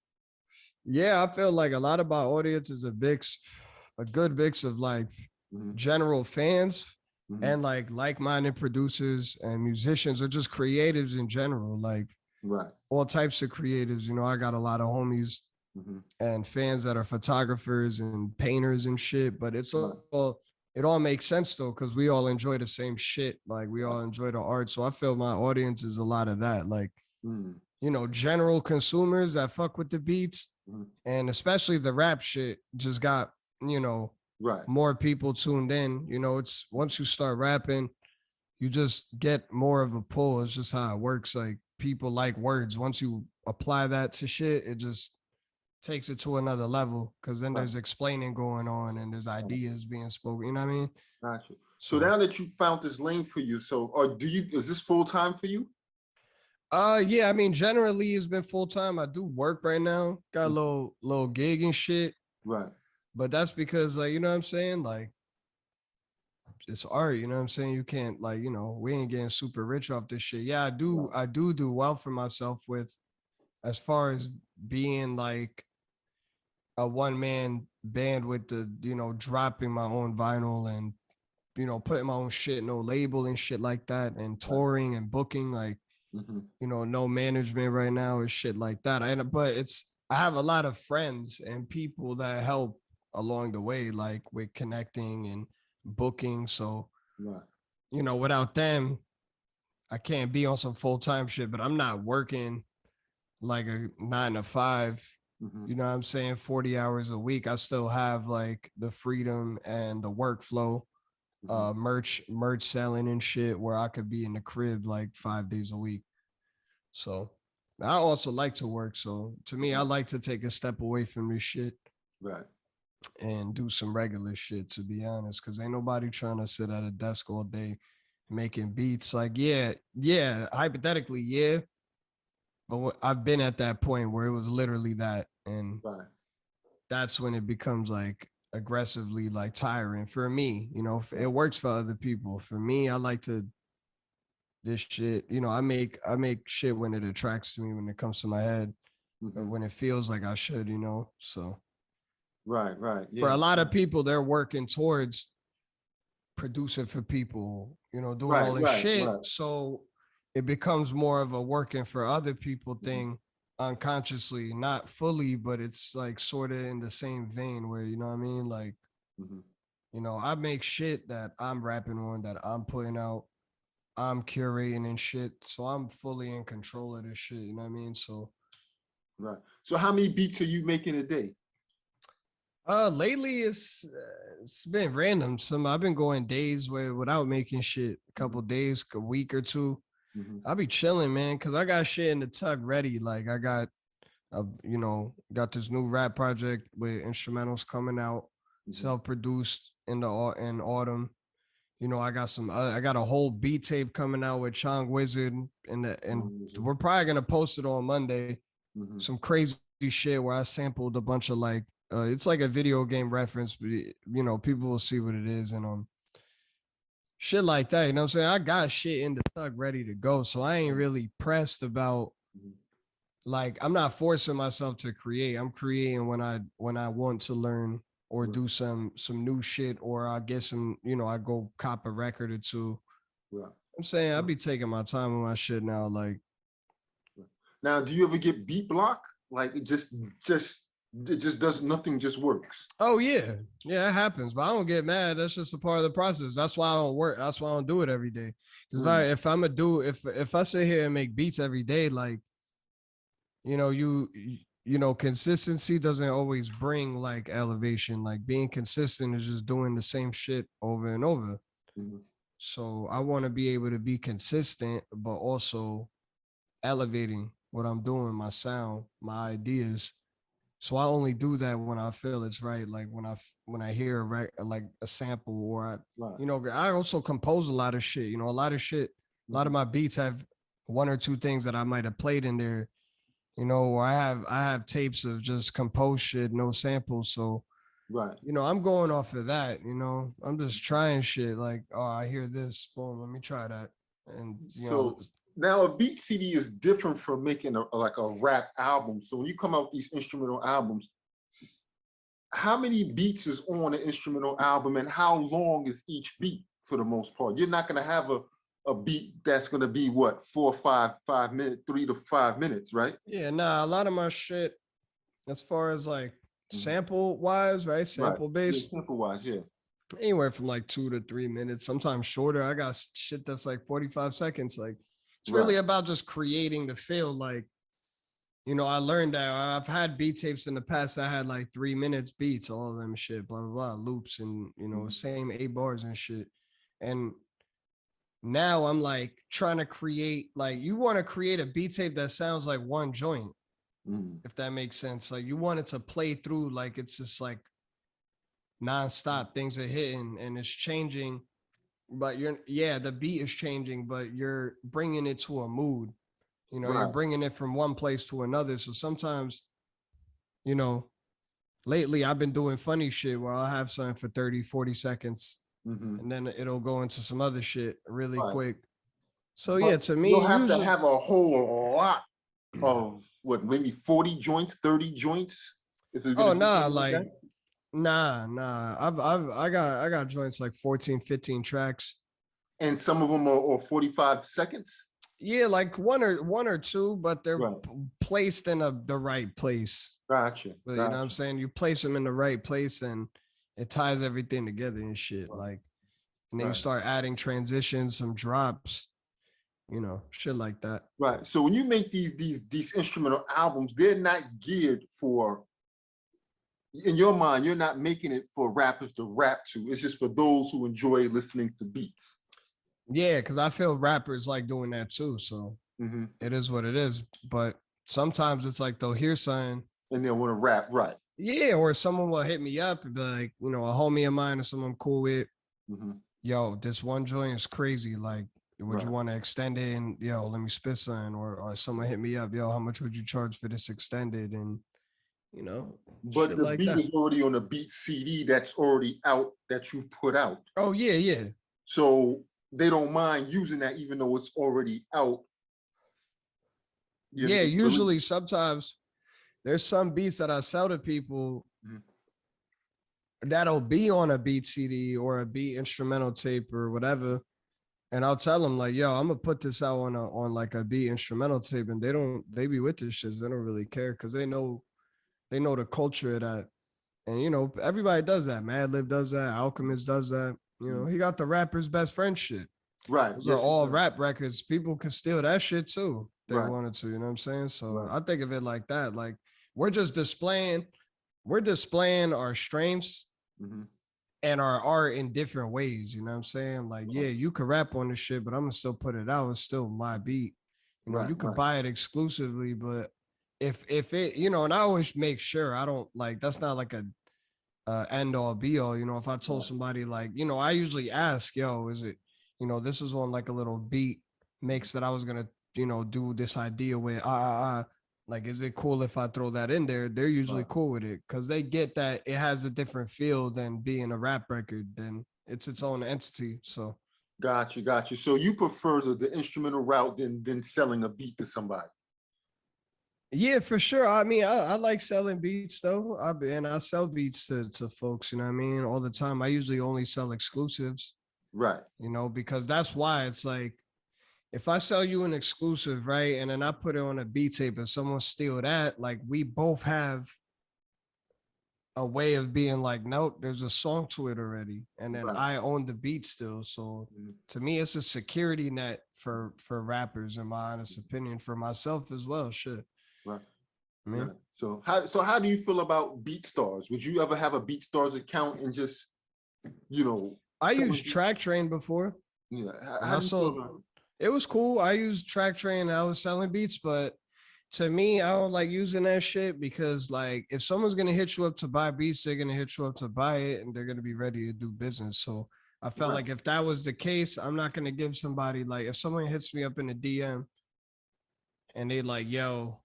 Yeah, I feel like a lot of my audience is a good mix of like Mhm, general fans mhm, and like-minded producers and musicians or just creatives in general, like right. all types of creatives. You know, I got a lot of homies Mhm, and fans that are photographers and painters and shit, but right, it all makes sense though because we all enjoy the same shit. Like we right. all enjoy the art, so I feel my audience is a lot of that. Like Mhm, general consumers that fuck with the beats mhm, and especially the rap shit just got you know right, more people tuned in. It's once you start rapping you just get more of a pull. It's just how it works. Like people like words. Once you apply that to shit, it just takes it to another level because then right, there's explaining going on and there's right. ideas being spoken. You know what I mean? Got you. So So now that you found this lane for you, so or is this full time for you? yeah, I mean generally it's been full time. I do work right now. Got a Mhm, little gig and shit. right, But that's because like, you know what I'm saying? Like it's art, you know what I'm saying? You can't like, we ain't getting super rich off this shit. Yeah, right, I do well for myself with as far as being like a one man band with the, dropping my own vinyl and, putting my own shit, no label and shit like that, and right. touring and booking, like, Mhm, no management right now and shit like that. But I have a lot of friends and people that help along the way, like with connecting and booking. So, right, without them, I can't be on some full time shit, but I'm not working like a 9 to 5, mhm, you know what I'm saying, 40 hours a week. I still have like the freedom and the workflow, mhm. merch selling and shit where I could be in the crib like 5 days a week. So I also like to work. So to me, I Right, like to take a step away from this shit right. and do some regular shit, to be honest, because ain't nobody trying to sit at a desk all day making beats. Like, yeah, hypothetically, yeah. But I've been at that point where it was literally that. And Right. that's when it becomes like aggressively like tiring for me. It Right. works for other people. For me, I like to this shit. I make shit when it attracts to me, when it comes to my head, or when it feels like I should, So Right. for Yeah. a lot of people, they're working towards producing for people, doing all this shit. Right. So it becomes more of a working for other people thing unconsciously, not fully, but it's like sort of in the same vein where, you know what I mean? Like, I make shit that I'm rapping on, that I'm putting out, I'm curating and shit. So I'm fully in control of this shit, you know what I mean? So Right. So how many beats are you making a day? lately it's been random. I've been going days without making shit, a couple days, a week or two. I'll be chilling, man, because I got shit in the tug ready. Like I got got this new rap project with instrumentals coming out, self-produced in autumn. I got I got a whole beat tape coming out with Chong Wizard, and we're probably gonna post it on Monday. Some crazy shit where I sampled a bunch of like it's like a video game reference, but people will see what it is, and shit like that. You know what I'm saying? I got shit in the tug ready to go, so I ain't really pressed about, like, I'm not forcing myself to create. I'm creating when I want to learn or do some new shit, or I get some, I go cop a record or two. Right. I'm saying I be taking my time with my shit now. Like, now, do you ever get beat block? Like it just does nothing, just works. oh yeah, it happens, but I don't get mad. That's just a part of the process. That's why I don't work. That's why I don't do it every day. Because if I sit here and make beats every day, like, consistency doesn't always bring like elevation. Like being consistent is just doing the same shit over and over. So I want to be able to be consistent, but also elevating what I'm doing, my sound, my ideas. So I only do that when I feel it's right. Like when I hear like a sample, or I also compose a lot of shit. A lot of shit. A lot of my beats have one or two things that I might have played in there. Or I have tapes of just composed shit, no samples. So I'm going off of that. I'm just trying shit. Like, oh, I hear this, boom, let me try that. And So now a beat CD is different from making like a rap album. So when you come out with these instrumental albums, how many beats is on an instrumental album, and how long is each beat for the most part? You're not going to have a beat that's going to be what, 5 minutes, 3 to 5 minutes, right? Yeah, nah, a lot of my shit, as far as like sample wise, right? Sample based. Yeah, sample wise, yeah. Anywhere from like 2 to 3 minutes, sometimes shorter. I got shit that's like 45 seconds. Like, it's really about just creating the feel. Like, I learned that I've had beat tapes in the past that had like 3 minutes beats, all of them shit, blah, blah, blah, loops and, same 8 bars and shit. And now I'm like trying to create, like, you want to create a beat tape that sounds like one joint, if that makes sense. Like, you want it to play through, like it's just like nonstop, things are hitting and it's changing, but the beat is changing, but you're bringing it to a mood. You're bringing it from one place to another. So sometimes, lately I've been doing funny shit where I'll have something for 30, 40 seconds, and then it'll go into some other shit really quick. So yeah, to me, you'll have to have a whole lot of what, maybe 40 joints, 30 joints. Oh nah, like nah. I got joints like 14, 15 tracks. And some of them are 45 seconds. Yeah, like one or two, but they're placed in the right place. Gotcha. But you know what I'm saying? You place them in the right place and it ties everything together and shit. Like, and then you start adding transitions, some drops, shit like that. Right. So when you make these instrumental albums, they're not geared for, in your mind, you're not making it for rappers to rap to. It's just for those who enjoy listening to beats. Yeah, because I feel rappers like doing that too. So it is what it is. But sometimes it's like they'll hear something and they'll want to rap, right? Yeah, or someone will hit me up and be like, a homie of mine or someone I'm cool with. Yo, this one joint is crazy. Like, would you want to extend it? And let me spit something. Or someone hit me up, yo, how much would you charge for this extended? And but the like beat is already on a beat CD that's already out, that you put out. Oh yeah. So they don't mind using that even though it's already out. Yeah, usually sometimes there's some beats that I sell to people that'll be on a beat CD or a beat instrumental tape or whatever. And I'll tell them like, yo, I'm gonna put this out on like a beat instrumental tape, and they be with this shit. They don't really care because they know the culture of that. And you know, everybody does that. Madlib does that, Alchemist does that. You know, he got the rapper's best friend shit. Right. Those are all rap records. People could steal that shit too if they wanted to, you know what I'm saying? So I think of it like that. Like we're displaying our strengths and our art in different ways, you know what I'm saying? Like, yeah, you could rap on this shit, but I'm gonna still put it out. It's still my beat. You know, you could buy it exclusively, but if it, you know, and I always make sure I don't like that's not like a end all be all. You know, if I told somebody like, you know, I usually ask, yo, is it, you know, this is on like a little beat mix that I was gonna, you know, do this idea with like, is it cool if I throw that in there? They're usually cool with it because they get that it has a different feel than being a rap record. Then it's its own entity. So got you. So you prefer the instrumental route than selling a beat to somebody? Yeah, for sure. I mean, I like selling beats though. I sell beats to folks, you know what I mean, all the time. I usually only sell exclusives. Right. You know, because that's why it's like if I sell you an exclusive, right, and then I put it on a beat tape and someone steal that, like we both have a way of being like, nope, there's a song to it already, and then I own the beat still. So to me, it's a security net for rappers, in my honest opinion, for myself as well. Shit. Right. I mean, so how do you feel about BeatStars? Would you ever have a BeatStars account and just, you know? I used Track Train before. Yeah. How do you feel about it? It was cool. I used Track Train. I was selling beats, but to me, I don't like using that shit because, like, if someone's gonna hit you up to buy beats, they're gonna hit you up to buy it, and they're gonna be ready to do business. So I felt like if that was the case, I'm not gonna give somebody like if someone hits me up in a DM and they like, yo,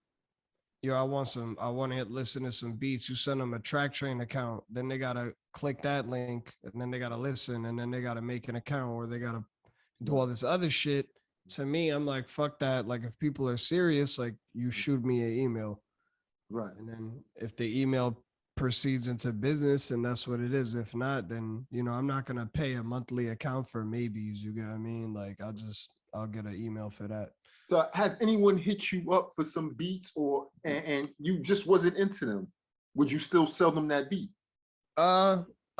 I want to listen to some beats. You send them a Track Train account, then they gotta click that link, and then they gotta listen, and then they gotta make an account, or they gotta do all this other shit. To me, I'm like, fuck that. Like, if people are serious, like, you shoot me an email. Right. And then if the email proceeds into business and that's what it is, if not, then, you know, I'm not going to pay a monthly account for maybes. You get what I mean? Like, I'll get an email for that. So has anyone hit you up for some beats and you just wasn't into them? Would you still sell them that beat?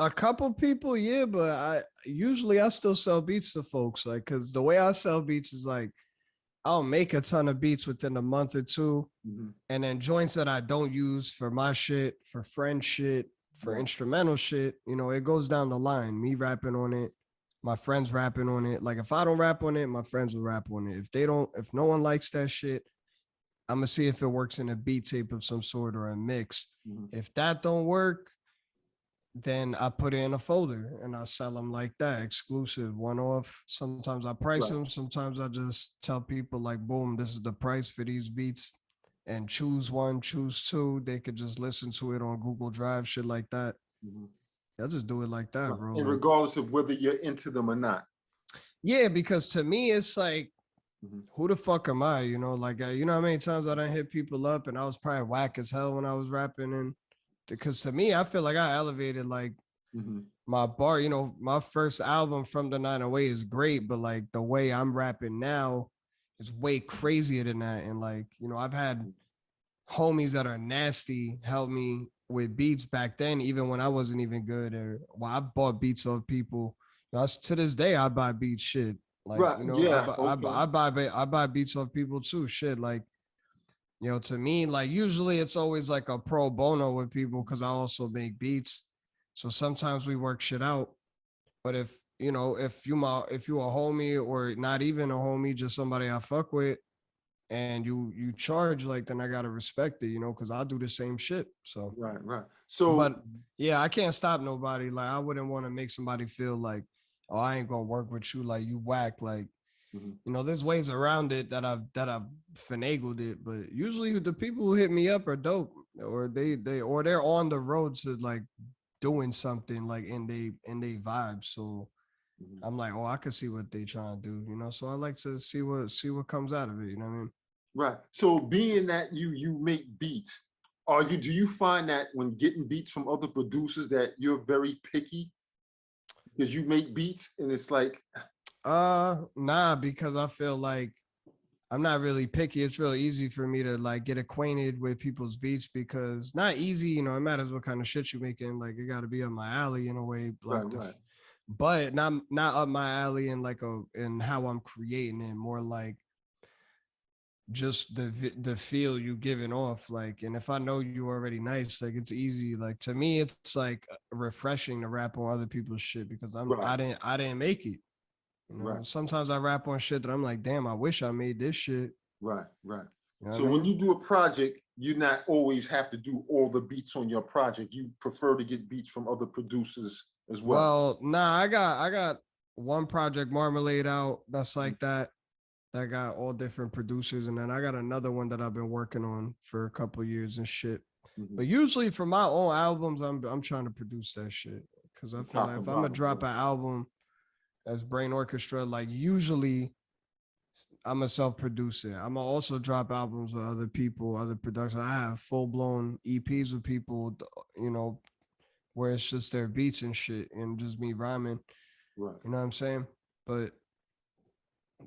A couple people, yeah, but I still sell beats to folks, like, because the way I sell beats is like I'll make a ton of beats within a month or two, and then joints that I don't use for my shit, for friend shit, for instrumental shit, you know, it goes down the line. Me rapping on it, my friends rapping on it. Like if I don't rap on it, my friends will rap on it. If no one likes that shit, I'm gonna see if it works in a beat tape of some sort or a mix. If that don't work, then I put it in a folder and I sell them like that, exclusive, one off. Sometimes I price them. Sometimes I just tell people like, boom, this is the price for these beats, and choose one, choose two. They could just listen to it on Google Drive, shit like that. I just do it like that, bro. And regardless of whether you're into them or not. Yeah, because to me, it's like, who the fuck am I? You know, like, you know how many times I done hit people up and I was probably whack as hell when I was rapping, and because to me, I feel like I elevated like my bar. You know, my first album From the 908 is great, but like the way I'm rapping now is way crazier than that. And like, you know, I've had homies that are nasty help me with beats back then, even when I wasn't even good. Or well, I bought beats off people. You know, to this day, I buy beats shit. Like, you know, I buy beats off people too. Shit, like, you know, to me, like usually it's always like a pro bono with people because I also make beats. So sometimes we work shit out. But if you know, if you a homie or not even a homie, just somebody I fuck with, and you charge, like, then I gotta respect it, you know, because I do the same shit. So right. So, but yeah, I can't stop nobody. Like I wouldn't want to make somebody feel like, oh, I ain't gonna work with you, like you whack, like. You know, there's ways around it that I've finagled it, but usually the people who hit me up are dope, or they're on the road to like doing something like in they vibe. So I'm like, oh, I can see what they trying to do, you know. So I like to see what comes out of it, you know what I mean? Right. So being that you make beats, do you find that when getting beats from other producers that you're very picky because you make beats and it's like, Nah, because I feel like I'm not really picky. It's real easy for me to like get acquainted with people's beats because not easy, you know, it matters what kind of shit you making. Like it gotta be up my alley in a way, right, like right, but not up my alley in like in how I'm creating it, more like just the feel you giving off. Like, and if I know you already nice, like it's easy. Like to me, it's like refreshing to rap on other people's shit because right, I didn't make it. You know, right, sometimes I rap on shit that I'm like, damn, I wish I made this shit. right, right. You know what So I when mean? you do a project, you not always have to do all the beats on your project. You prefer to get beats from other producers as well. Well, nah, I got one project Marmalade out that's like that. That got all different producers, and then I got another one that I've been working on for a couple of years and shit. Mm-hmm. But usually for my own albums, I'm trying to produce that shit because I feel Top like and if I'm gonna bottom, drop yeah. an album as Brain Orchestra, like usually I'm a self-producer. I'm gonna also drop albums with other people, other production. I have full-blown EPs with people, you know, where it's just their beats and shit and just me rhyming. Right. You know what I'm saying? But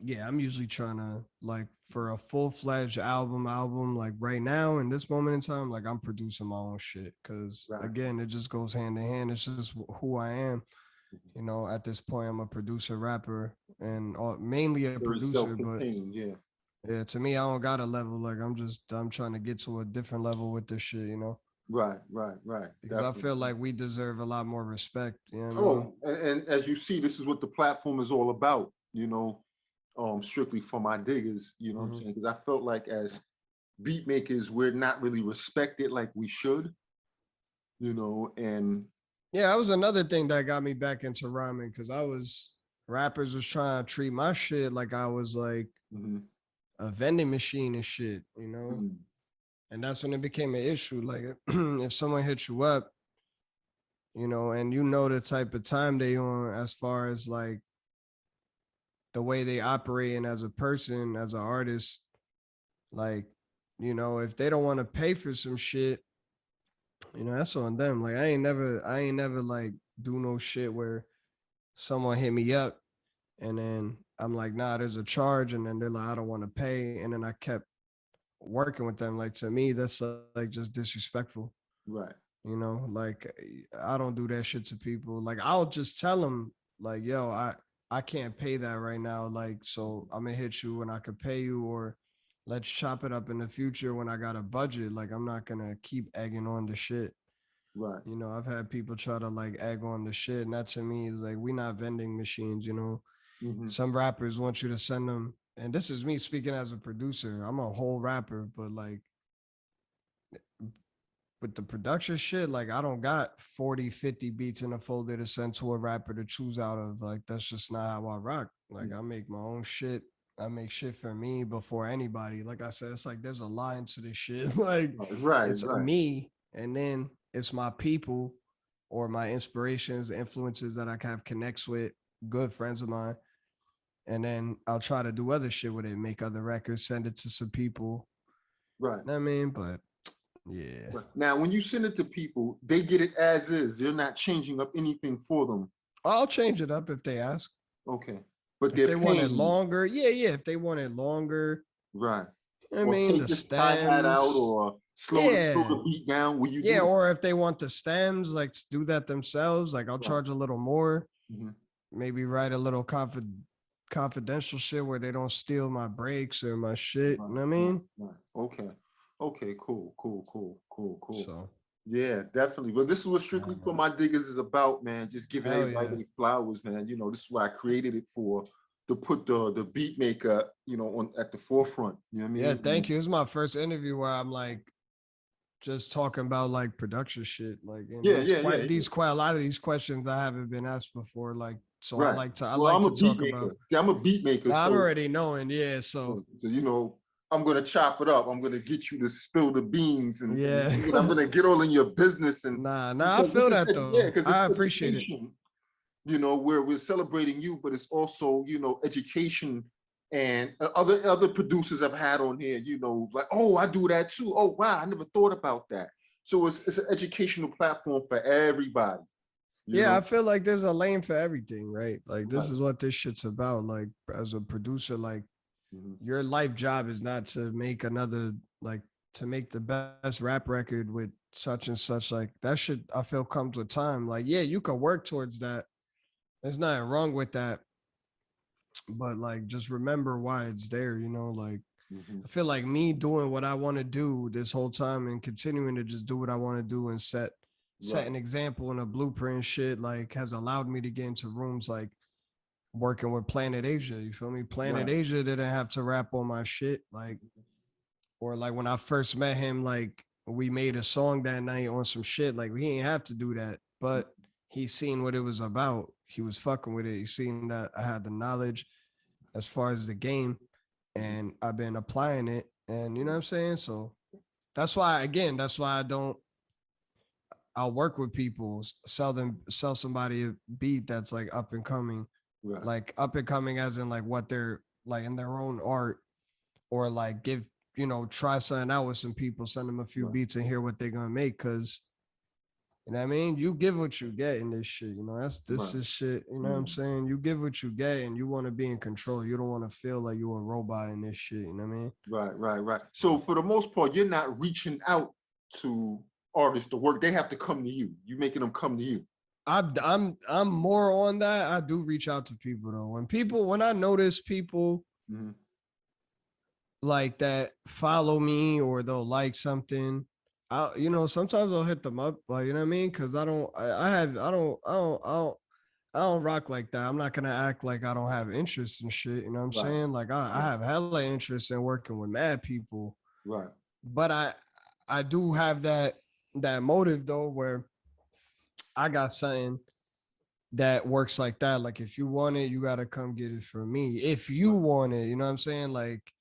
yeah, I'm usually trying to like for a full-fledged album, like right now in this moment in time, like I'm producing my own shit. Cause Right. again, it just goes hand in hand. It's just who I am. You know, at this point, I'm a producer, rapper, and mainly a Very producer. But self-contained, yeah. yeah, to me, I don't got a level. Like I'm trying to get to a different level with this shit, you know, Right, right, right. because I feel Definitely. like we deserve a lot more respect. You know what I mean? Oh, and as you see, this is what the platform is all about, strictly for my diggers, you know what I'm Mm-hmm. saying? Because I felt like as beat makers, we're not really respected like we should, and Yeah, that was another thing that got me back into rhyming because rappers was trying to treat my shit like I was like mhm, a vending machine and shit, you know? mhm, And that's when it became an issue. Like if someone hits you up, you know, and you know the type of time they on as far as like the way they operating as a person, as an artist, like, you know, if they don't want to pay for some shit, you know, that's on them. Like I ain't never like do no shit where someone hit me up and then I'm like, nah, there's a charge, and then they're like, I don't want to pay. And then I kept working with them. Like to me, that's like just disrespectful. right, You know, like I don't do that shit to people. Like I'll just tell them, like, yo, I can't pay that right now. Like, so I'm gonna hit you when I can pay you, or let's chop it up in the future when I got a budget. Like I'm not gonna keep egging on the shit. right, You know, I've had people try to like egg on the shit, and that to me is like we not vending machines. You know, mhm, some rappers want you to send them, and this is me speaking as a producer. I'm a whole rapper, but like with the production shit, like I don't got 40, 50 beats in a folder to send to a rapper to choose out of. Like that's just not how I rock. Like I make my own shit. I make shit for me before anybody. Like I said, it's like there's a line to this shit. Like right, it's right, me, and then it's my people or my inspirations, influences that I have connects with, good friends of mine. And then I'll try to do other shit with it, make other records, send it to some people. right. You know what I mean? But yeah. Right. Now, when you send it to people, they get it as is. You're not changing up anything for them. I'll change it up if they ask. Okay. But If they're they want it paying you. longer, yeah. If they want it longer, Right. you know what I Or mean? take The this hi-hat out stems. or slow Yeah. the beat down. Will you Yeah. do that? Or if they want the stems, like do that themselves. Like I'll Right. charge a little more. Mhm. Maybe write a little confidential shit where they don't steal my breaks or my shit. You Right, know what I right, mean? right. Okay. Okay, cool, cool, cool, cool, cool. So Yeah, definitely. But this is what Strictly for My Diggers is about, man. Just giving hell everybody yeah. their flowers, man. This is what I created it for, to put the beat maker, on at the forefront. You know what I Yeah, mean? thank you. It's my first interview where I'm like just talking about like production shit. Like and Yeah, yeah, yeah, yeah. these quite a lot of these questions I haven't been asked before. Like so Right. I Well, like I'm a to beat talk about. maker. See, I'm a beat maker, I'm so, already knowing, yeah. So I'm gonna chop it up. I'm gonna get you to spill the beans, and, yeah. I'm gonna get all in your business, and Nah, I because feel that yeah, though. because it's I appreciate it. education. you know, where we're celebrating you, but it's also, you know, education. And other producers I've had on here, you know, like, oh, I do that too. Oh, wow, I never thought about that. So it's an educational platform for everybody. You Yeah, know? I feel like there's a lane for everything, right? Like this Right. is what this shit's about. Like as a producer, like Mhm. your life job is not to make another like to make the best rap record with such and such. Like that shit I feel comes with time. Like, yeah, you can work towards that. There's nothing wrong with that. But like just remember why it's there, you know, like Mhm. I feel like me doing what I want to do this whole time and continuing to just do what I want to do and set Right. an example and a blueprint and shit like has allowed me to get into rooms like working with Planet Asia. You feel me? Planet Right. Asia didn't have to rap on my shit. Like, or like when I first met him, like we made a song that night on some shit. Like he ain't have to do that, but he seen what it was about. He was fucking with it. He seen that I had the knowledge as far as the game, and I've been applying it. And you know what I'm saying? So that's why, again, that's why I'll work with people, sell somebody a beat that's like up and coming, Right. like up and coming as in like what they're like in their own art, or like give, you know, try something out with some people, send them a few Right. beats and hear what they're gonna make. Cause you know what I mean? You give what you get in this shit. You know, this Right. is shit. You know what I'm saying? You give what you get and you want to be in control. You don't want to feel like you're a robot in this shit. You know what I mean? Right. So for the most part, you're not reaching out to artists to work. They have to come to you. You making them come to you. I'm more on that. I do reach out to people though. When I notice people Mhm. like that follow me or they'll like something, I, you know, sometimes I'll hit them up, like, you know what I mean? Cause I don't rock like that. I'm not gonna act like I don't have interest in shit. You know what I'm Right. saying? Like I Right. have hella interest in working with mad people, Right. but I do have that motive though, where I got something that works like that. Like if you want it, you gotta come get it from me. If you Right. want it, you know what I'm saying? Like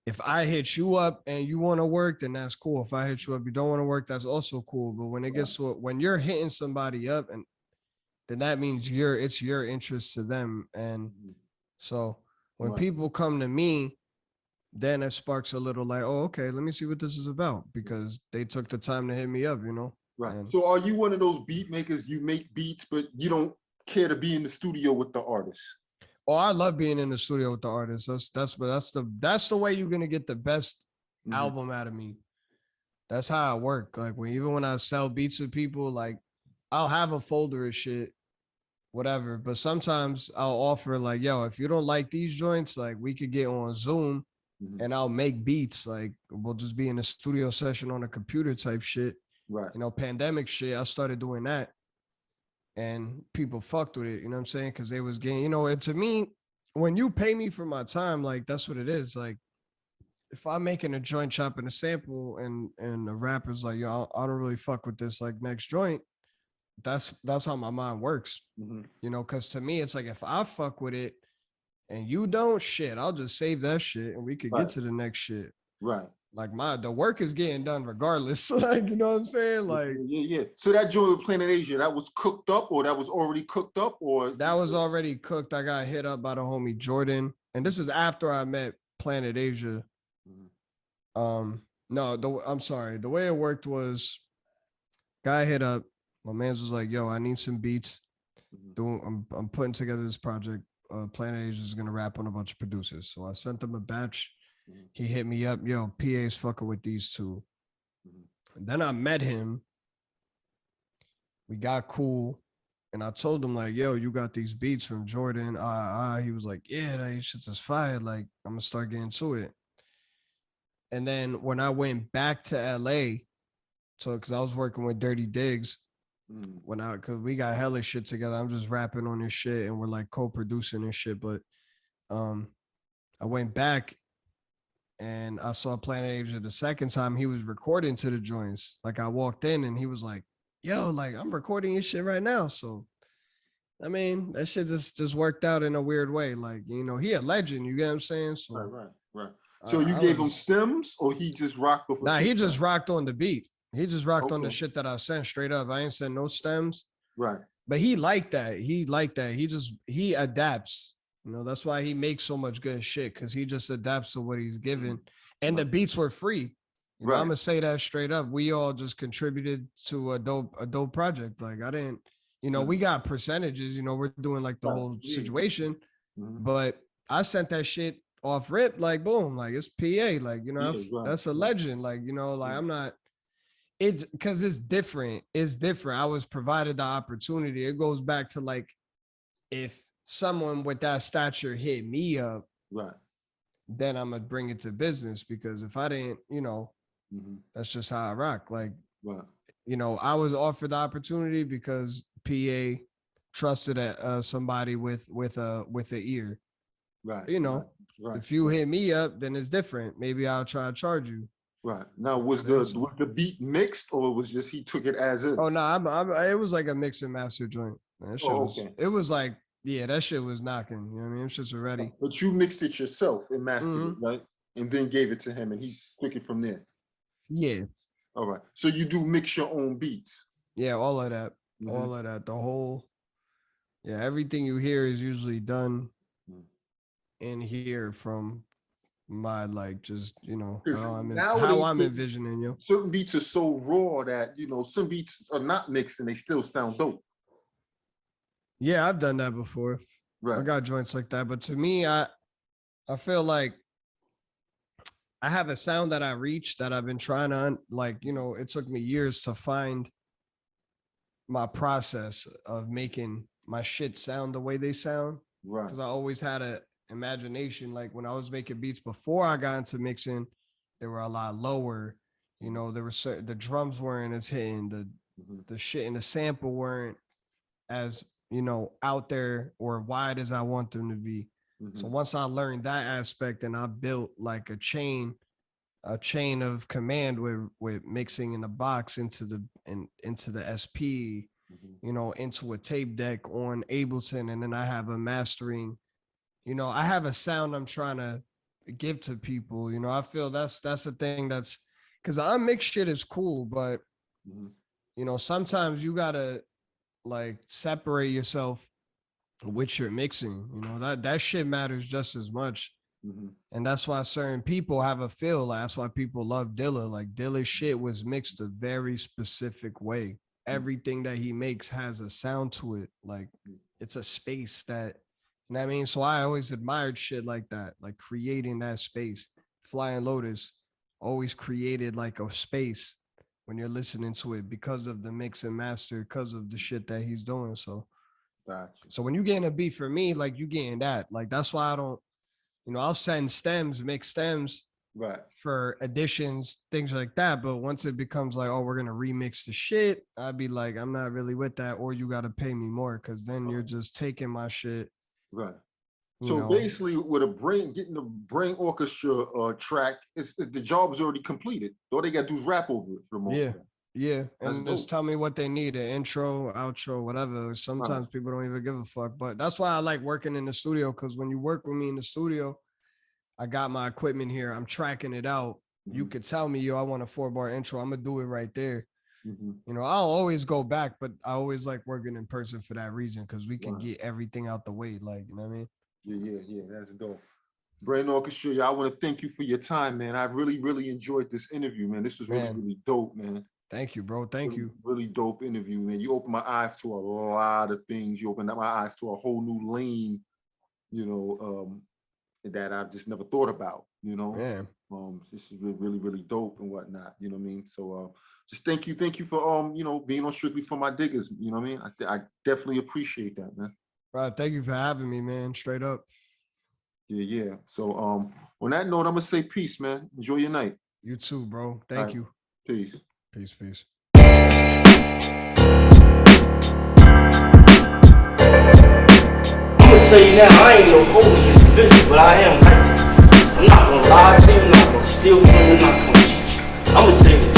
if I hit you up and you want to work, then that's cool. If I hit you up, you don't want to work, that's also cool. But when it Right. gets to it, when you're hitting somebody up, and then that means it's your interest to them. And Mhm. so when Right. people come to me, then it sparks a little like, oh, okay, let me see what this is about, because they took the time to hit me up, you know? Right. And So are you one of those beat makers? You make beats, but you don't care to be in the studio with the artist. oh, I love being in the studio with the artists. That's the way you're gonna get the best Mhm. album out of me. That's how I work. Like even when I sell beats to people, like I'll have a folder of shit, whatever. But sometimes I'll offer like, yo, if you don't like these joints, like we could get on Zoom Mhm. and I'll make beats. Like we'll just be in a studio session on a computer type shit. Right. You know, pandemic shit. I started doing that, and people fucked with it. You know what I'm saying? Because they was getting, you know, and to me, when you pay me for my time, like that's what it is. Like if I'm making a joint, chopping a sample, and the rapper's like, yo, I don't really fuck with this like next joint. That's how my mind works. Mhm. You know, because to me, it's like if I fuck with it and you don't, shit, I'll just save that shit and we could get Right. to the next shit. Right. Like the work is getting done regardless. Like, you know what I'm saying? Like Yeah. So that joint with Planet Asia, that was cooked up, or that was already cooked up, or that was already cooked. I got hit up by the homie Jordan. And this is after I met Planet Asia. Mhm. No, I'm sorry. The way it worked was guy hit up. My man's was like, yo, I need some beats. Mhm. I'm putting together this project. Planet Asia is gonna rap on a bunch of producers. So I sent him a batch. Mhm. He hit me up, yo, PA's fucking with these two. Mhm. And then I met him. We got cool. And I told him, like, yo, you got these beats from Jordan. He was like, yeah, that shit's is fire. Like, I'm gonna start getting to it. And then when I went back to LA, so because I was working with Dirty Diggs, Mhm. cause we got hella shit together. I'm just rapping on this shit and we're like co-producing this shit. But um I went back and I saw Planet Asia the second time. He was recording to the joints. Like I walked in and he was like, yo, like I'm recording your shit right now. So I mean, that shit just worked out in a weird way. Like, you know, he a legend, you get what I'm saying? So Right. So you I gave him was stems, or he just rocked off a nah, he kickback? just rocked on the beat. He just rocked on the Okay. shit that I sent straight up. I ain't sent no stems. Right. But he liked that. He liked that. He adapts. You know, that's why he makes so much good shit, because he just adapts to what he's given. And the beats were free. You know, I'm gonna say that straight up. We all just contributed to a dope project. Like I didn't, you know, we got percentages, you know, we're doing like the whole situation. But I sent that shit off rip, like boom, like it's PA, like, you know, that's a legend. Like, you know, like I'm not, it's because it's different. It's different. I was provided the opportunity. It goes back to like, if someone with that stature hit me up, then I'm gonna bring it to business, because if I didn't, you know, that's just how I rock. Like, you know, I was offered the opportunity because PA trusted somebody with an ear. You know, if you hit me up, then it's different. Maybe I'll try to charge you. Now, was the beat mixed, or was just he took it as is? Oh no, it was like a mix and master joint. That shit it was like, yeah, that shit was knocking. You know what I mean? Them shit's already. But you mixed it yourself and mastered it, right? And then gave it to him, and he took it from there. Yeah. All right. So you do mix your own beats? Yeah, all of that. All of that. The whole, yeah, everything you hear is usually done in here from my, like, just, you know, how I'm envisioning you. Certain beats are so raw that, you know, some beats are not mixed and they still sound dope. Yeah, I've done that before. I got joints like that. But to me, I feel like I have a sound that I reached that I've been trying to, like, you know, it took me years to find my process of making my shit sound the way they sound. Because I always had a imagination. Like when I was making beats before I got into mixing, they were a lot lower. You know, there were the drums weren't as hitting, the shit in the sample weren't as, you know, out there or wide as I want them to be. So once I learned that aspect, and I built like a chain of command with mixing in the box into the SP, you know, into a tape deck on Ableton, and then I have a mastering. You know, I have a sound I'm trying to give to people. You know, I feel that's the thing, that's because unmixed shit is cool, but you know, sometimes you gotta like separate yourself with your mixing. You know, that shit matters just as much. And that's why certain people have a feel. Like, that's why people love Dilla. Like Dilla's shit was mixed a very specific way. Everything that he makes has a sound to it. Like it's a space that, you know what I mean? So I always admired shit like that, like creating that space. Flying Lotus always created like a space when you're listening to it because of the mix and master, because of the shit that he's doing. So when you getting a beat for me, like you getting that. Like that's why I don't, you know, I'll send stems, mix stems for additions, things like that. But once it becomes like, oh, we're gonna remix the shit, I'd be like, I'm not really with that, or you gotta pay me more, because then you're just taking my shit. So basically, with getting the Brain Orchestra track, the job is already completed. All they gotta do is rap over it for the most part. Yeah, and just tell me what they need, an intro, outro, whatever. Sometimes people don't even give a fuck, but that's why I like working in the studio, because when you work with me in the studio, I got my equipment here, I'm tracking it out. You could tell me, yo, I want a 4-bar intro, I'm gonna do it right there. You know, I'll always go back, but I always like working in person for that reason, because we can get everything out the way, like, you know what I mean? Yeah, that's dope. Brain Orchestra, I want to thank you for your time, man. I really, really enjoyed this interview, man. This was really, really dope, man. Thank you, bro. Thank you. Really dope interview, man. You opened my eyes to a lot of things. You opened up my eyes to a whole new lane, you know, that I've just never thought about, you know. This is really, really dope and whatnot, you know what I mean? So just thank you for you know, being on Strictly for My Diggers, you know what I mean? I definitely appreciate that, man. Right, thank you for having me, man. Straight up. Yeah. So on that note, I'm gonna say peace, man. Enjoy your night. You too, bro. Thank you. Peace. Peace. I'm gonna tell you now, I ain't no holy individual, but I am righteous. I'm not gonna lie to you, I'm not gonna steal from you, I'm not gonna cheat you. I'm gonna tell you